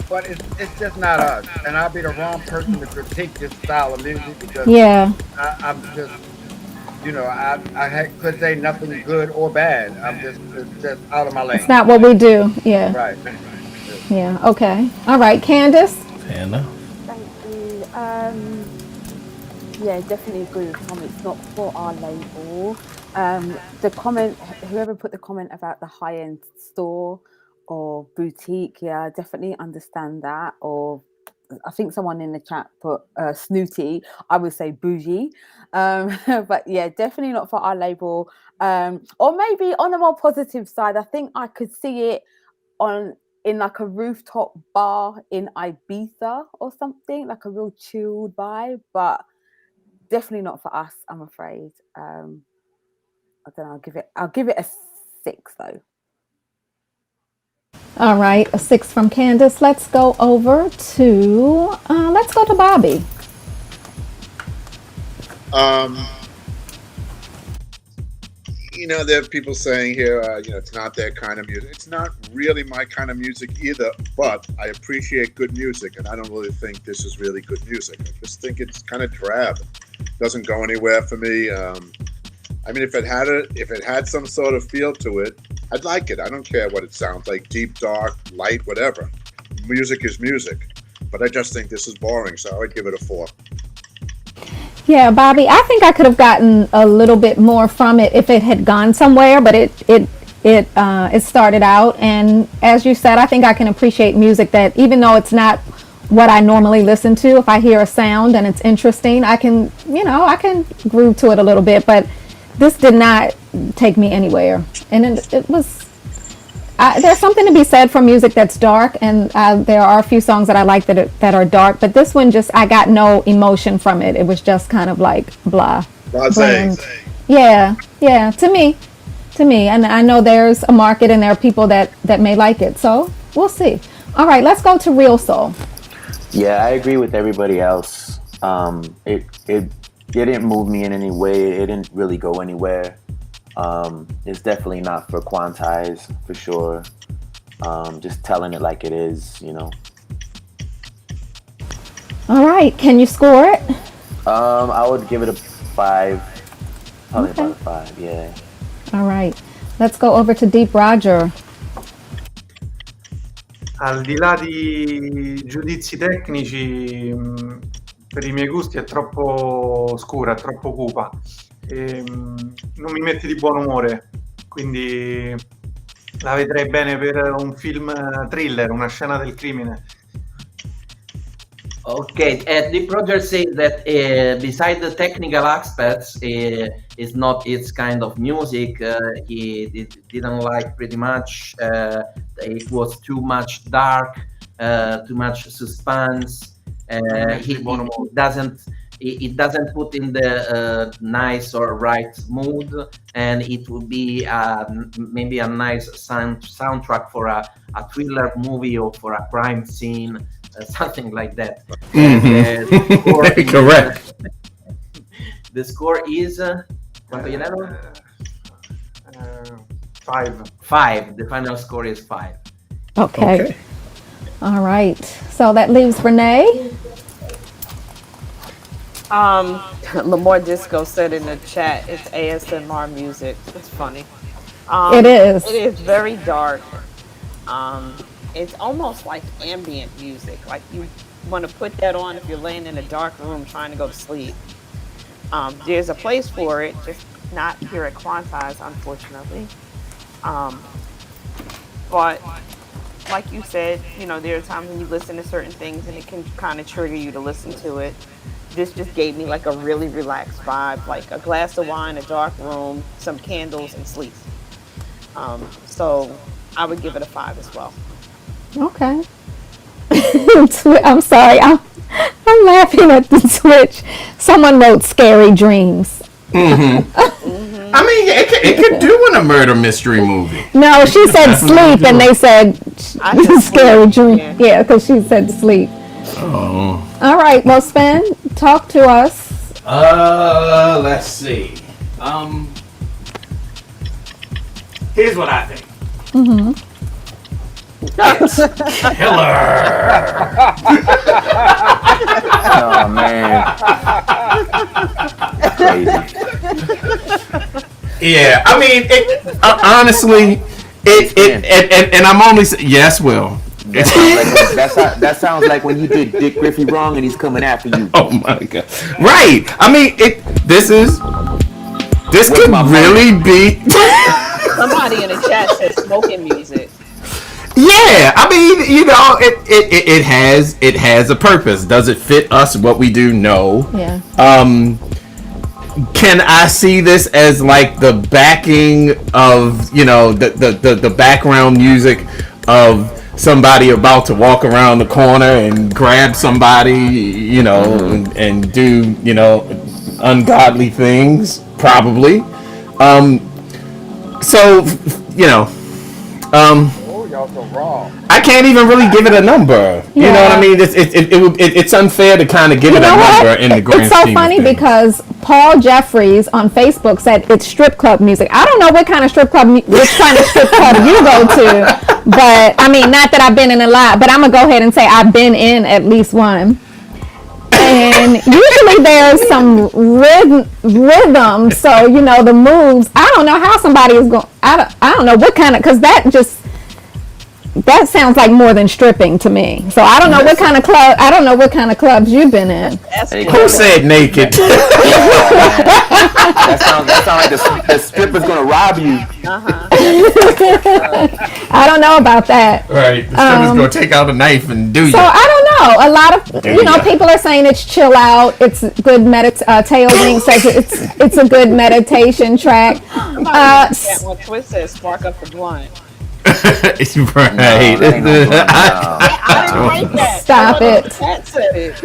but it's just not us, and I'll be the wrong person to critique this style of music because I'm just, I could say nothing good or bad. It's just out of my lane. It's not what we do. Yeah. Right. Yeah. Okay. All right, Candace. Hannah. Thank you. Yeah, definitely agree with Tom. It's not for our label. The comment, whoever put the comment about the high-end store or boutique, yeah, I definitely understand that. Or I think someone in the chat put snooty. I would say bougie. But yeah, definitely not for our label. Or maybe on a more positive side, I think I could see it in like a rooftop bar in Ibiza or something, like a real chilled vibe, but definitely not for us, I'm afraid. I don't know, I'll give it a 6 though. All right, a 6 from Candace. Let's go over to Bobby. There are people saying here, it's not their kind of music. It's not really my kind of music either, but I appreciate good music, and I don't really think this is really good music. I just think it's kind of drab. Doesn't go anywhere for me. If it had some sort of feel to it, I'd like it. I don't care what it sounds like, deep, dark, light, whatever. Music is music, but I just think this is boring, so I would give it a 4. Yeah, Bobby, I think I could have gotten a little bit more from it if it had gone somewhere, but it started out, and as you said, I think I can appreciate music that even though it's not what I normally listen to, if I hear a sound and it's interesting, I can groove to it a little bit, but this did not take me anywhere. And it was, there's something to be said for music that's dark, and there are a few songs that I like that are dark, but this one I got no emotion from it. It was just kind of like blah. Bland. Yeah, to me. And I know there's a market and there are people that may like it, so we'll see. All right, let's go to Real Soul. Yeah, I agree with everybody else. It didn't move me in any way. It didn't really go anywhere. It's definitely not for Quantize, for sure. Just telling it like it is, All right, can you score it? I would give it a 5. Probably about a 5, yeah. All right, let's go over to Deep Roger. Al di là di giudizi tecnici, per i miei gusti è troppo scura, è troppo cupa. Non mi mette di buon umore, quindi la vedrei bene per un film thriller, una scena del crimine. Okay, Deep Roger says that beside the technical aspects, it's not its kind of music. He didn't like pretty much. It was too much dark, too much suspense. It doesn't put in the nice or right mood, and it would be maybe a nice soundtrack for a thriller movie or for a crime scene. Something like that. Correct. The score is quanto gli dato? 5. 5. The final score is 5. Okay. All right. So that leaves Renee. Lamore Disco said in the chat, it's ASMR music. It's funny. It is. It is very dark. It's almost like ambient music. Like you want to put that on if you're laying in a dark room trying to go to sleep. There's a place for it, just not here at Quantize, unfortunately. But like you said, there are times when you listen to certain things and it can kind of trigger you to listen to it. This just gave me like a really relaxed vibe, like a glass of wine, a dark room, some candles, and sleep. So I would give it a 5 as well. Okay. I'm sorry. I'm laughing at the Twitch. Someone wrote scary dreams. I mean, it could do in a murder mystery movie. No, she said sleep, and they said scary dream. Yeah, because she said sleep. Oh. All right. Well, Spen, talk to us. Let's see. Here's what I think. It's killer. Oh man. Crazy. Yeah, I mean, honestly, and I'm only yes, Will. That sounds like when you did Dick Griffey wrong and he's coming after you. Oh my god! Right. I mean, this could really be. Somebody in the chat says smoking music. Yeah, I mean, it has a purpose. Does it fit us? What we do? No. Yeah. Can I see this as like the backing of the background music of somebody about to walk around the corner and grab somebody, and do ungodly things? Probably. So y'all so wrong. I can't even really give it a number. You know what I mean? It's unfair to kind of give it a number in the grand scheme. It's so funny because Paul Jeffries on Facebook said it's strip club music. I don't know which kind of strip club you go to, but I mean, not that I've been in a lot, but I'm gonna go ahead and say I've been in at least one. And usually there's some rhythm, so the moves. I don't know how somebody is going. I don't know what kind of, because that sounds like more than stripping to me. So I don't know what kind of club. I don't know what kind of clubs you've been in. Who said naked? That sounds like the stripper's gonna rob you. I don't know about that. Right, the stripper's gonna take out a knife and do you. So I don't know. A lot of people are saying it's chill out. It's good Tail Link says it's a good meditation track. What Twist says, spark up the blunt. It's right. I didn't write that. Stop it. That said it.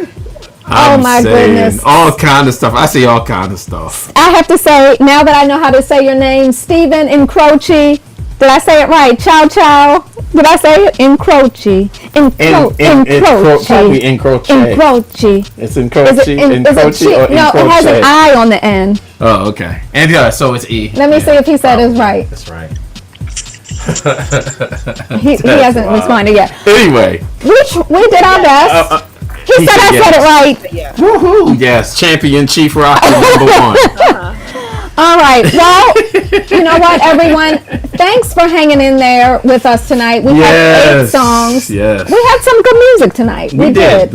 Oh my goodness. All kind of stuff. I see all kind of stuff. I have to say, now that I know how to say your name, Stephen Incroci. Did I say it right? Chow Chow. Did I say it? Incroci. Incroci. Probably Incroci. Incroci. It's Incroci. Incroci or Incroci? No, it has an I on the end. Oh, okay. And so it's E. Let me see if he said it's right. That's right. He hasn't responded yet. Anyway. We did our best. He said I said it right. Yeah. Woohoo! Yes, champion Chief Rocky #1. All right. Well, you know what, everyone? Thanks for hanging in there with us tonight. We had 8 songs. Yes. We had some good music tonight. We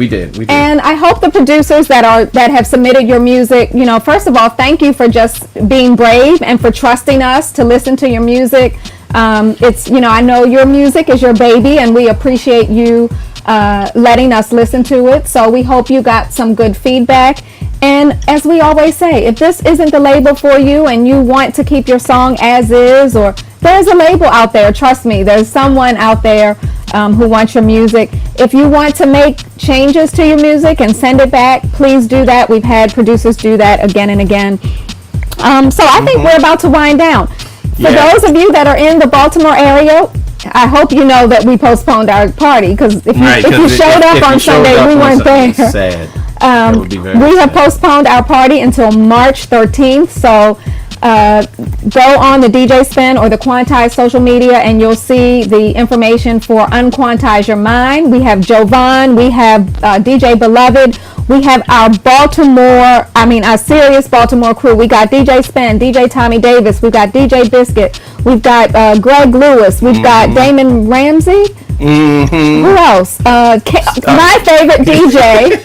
did. And I hope the producers that have submitted your music, first of all, thank you for just being brave and for trusting us to listen to your music. It's, I know your music is your baby, and we appreciate you letting us listen to it. So we hope you got some good feedback. And as we always say, if this isn't the label for you and you want to keep your song as is, or there's a label out there, trust me, there's someone out there who wants your music. If you want to make changes to your music and send it back, please do that. We've had producers do that again and again. So I think we're about to wind down. For those of you that are in the Baltimore area, I hope you know that we postponed our party, because if you showed up on Sunday, we weren't there. Sad. We have postponed our party until March 13th, so Go on the DJ Spen or the Quantize social media and you'll see the information for Unquantize Your Mind. We have Jovan, we have DJ Beloved, we have our serious Baltimore crew. We got DJ Spen, DJ Tommy Davis, we've got DJ Biscuit, we've got Greg Lewis, we've got Damon Ramsey. Who else? My favorite DJ.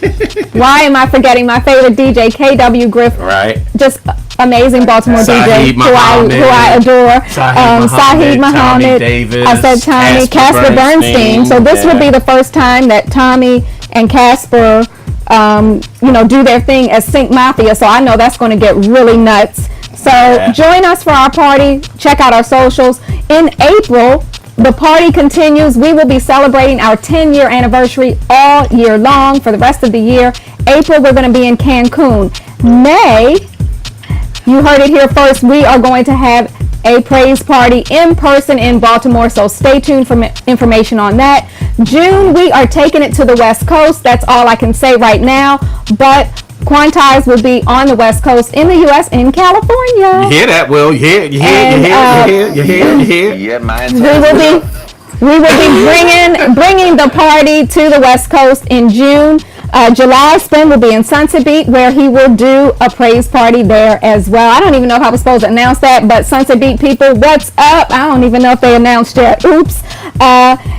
Why am I forgetting my favorite DJ? KW Griff. Right. Just amazing Baltimore DJ who I adore. Sahid Muhammad. I said Tommy. Casper Bernstein. So this will be the first time that Tommy and Casper, do their thing as Sync Mafia. So I know that's going to get really nuts. So join us for our party. Check out our socials. In April, the party continues. We will be celebrating our 10-year anniversary all year long for the rest of the year. April, we're going to be in Cancun. May, you heard it here first, we are going to have a praise party in person in Baltimore, so stay tuned for information on that. June, we are taking it to the West Coast. That's all I can say right now, but Quantize will be on the West Coast in the U.S. in California. You hear that, Will? You hear? Yeah, mine. We will be bringing the party to the West Coast in June. July, Spen will be in Sunset Beach, where he will do a praise party there as well. I don't even know if I was supposed to announce that, but Sunset Beach people, what's up? I don't even know if they announced yet. Oops.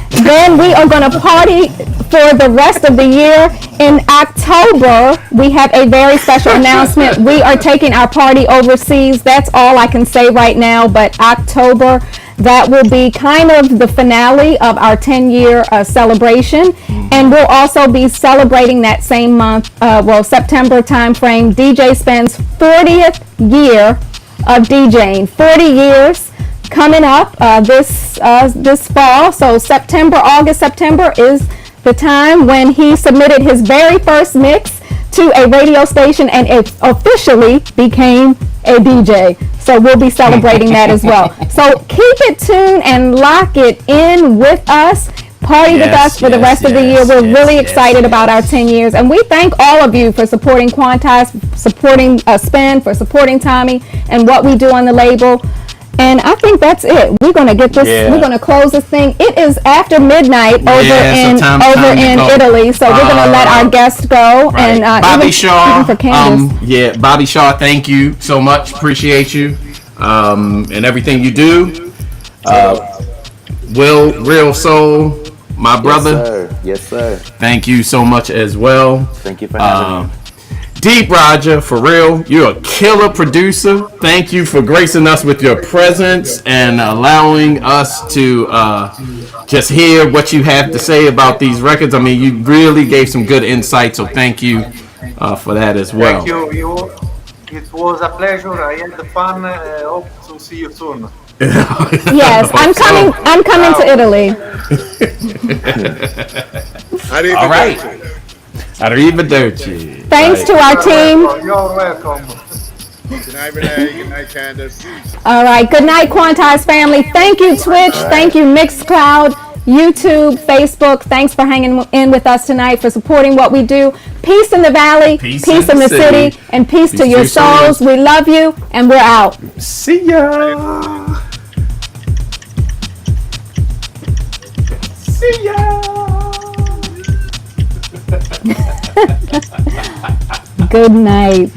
Then we are going to party for the rest of the year. In October, we have a very special announcement. We are taking our party overseas. That's all I can say right now, but October, that will be kind of the finale of our 10-year celebration. And we'll also be celebrating that same month, September timeframe, DJ Spen's 40th year of DJing. 40 years coming up this fall. So August, September is the time when he submitted his very first mix to a radio station and it officially became a DJ. So we'll be celebrating that as well. So keep it tuned and lock it in with us. Party with us for the rest of the year. We're really excited about our 10 years. And we thank all of you for supporting Quantize, supporting Spen, for supporting Tommy and what we do on the label. And I think that's it. We're going to get this, we're going to close this thing. It is after midnight over in Italy. So we're going to let our guest go. Right. And Bobby Shaw, for Candace. Bobby Shaw, thank you so much. Appreciate you and everything you do. Will, Real Soul, my brother. Yes, sir. Thank you so much as well. Thank you for having me. Deep Roger, for real, you're a killer producer. Thank you for gracing us with your presence and allowing us to just hear what you have to say about these records. I mean, you really gave some good insight, so thank you for that as well. Thank you. It was a pleasure. I had fun. Hope to see you soon. Yes, I'm coming to Italy. All right. Arrivederci. Thanks to our team. You're welcome. Good night, Renee. Good night, Candace. All right. Good night, Quantize family. Thank you, Twitch. Thank you, Mixcloud, YouTube, Facebook. Thanks for hanging in with us tonight, for supporting what we do. Peace in the valley, peace in the city, and peace to your souls. We love you, and we're out. See ya. See ya. Good night.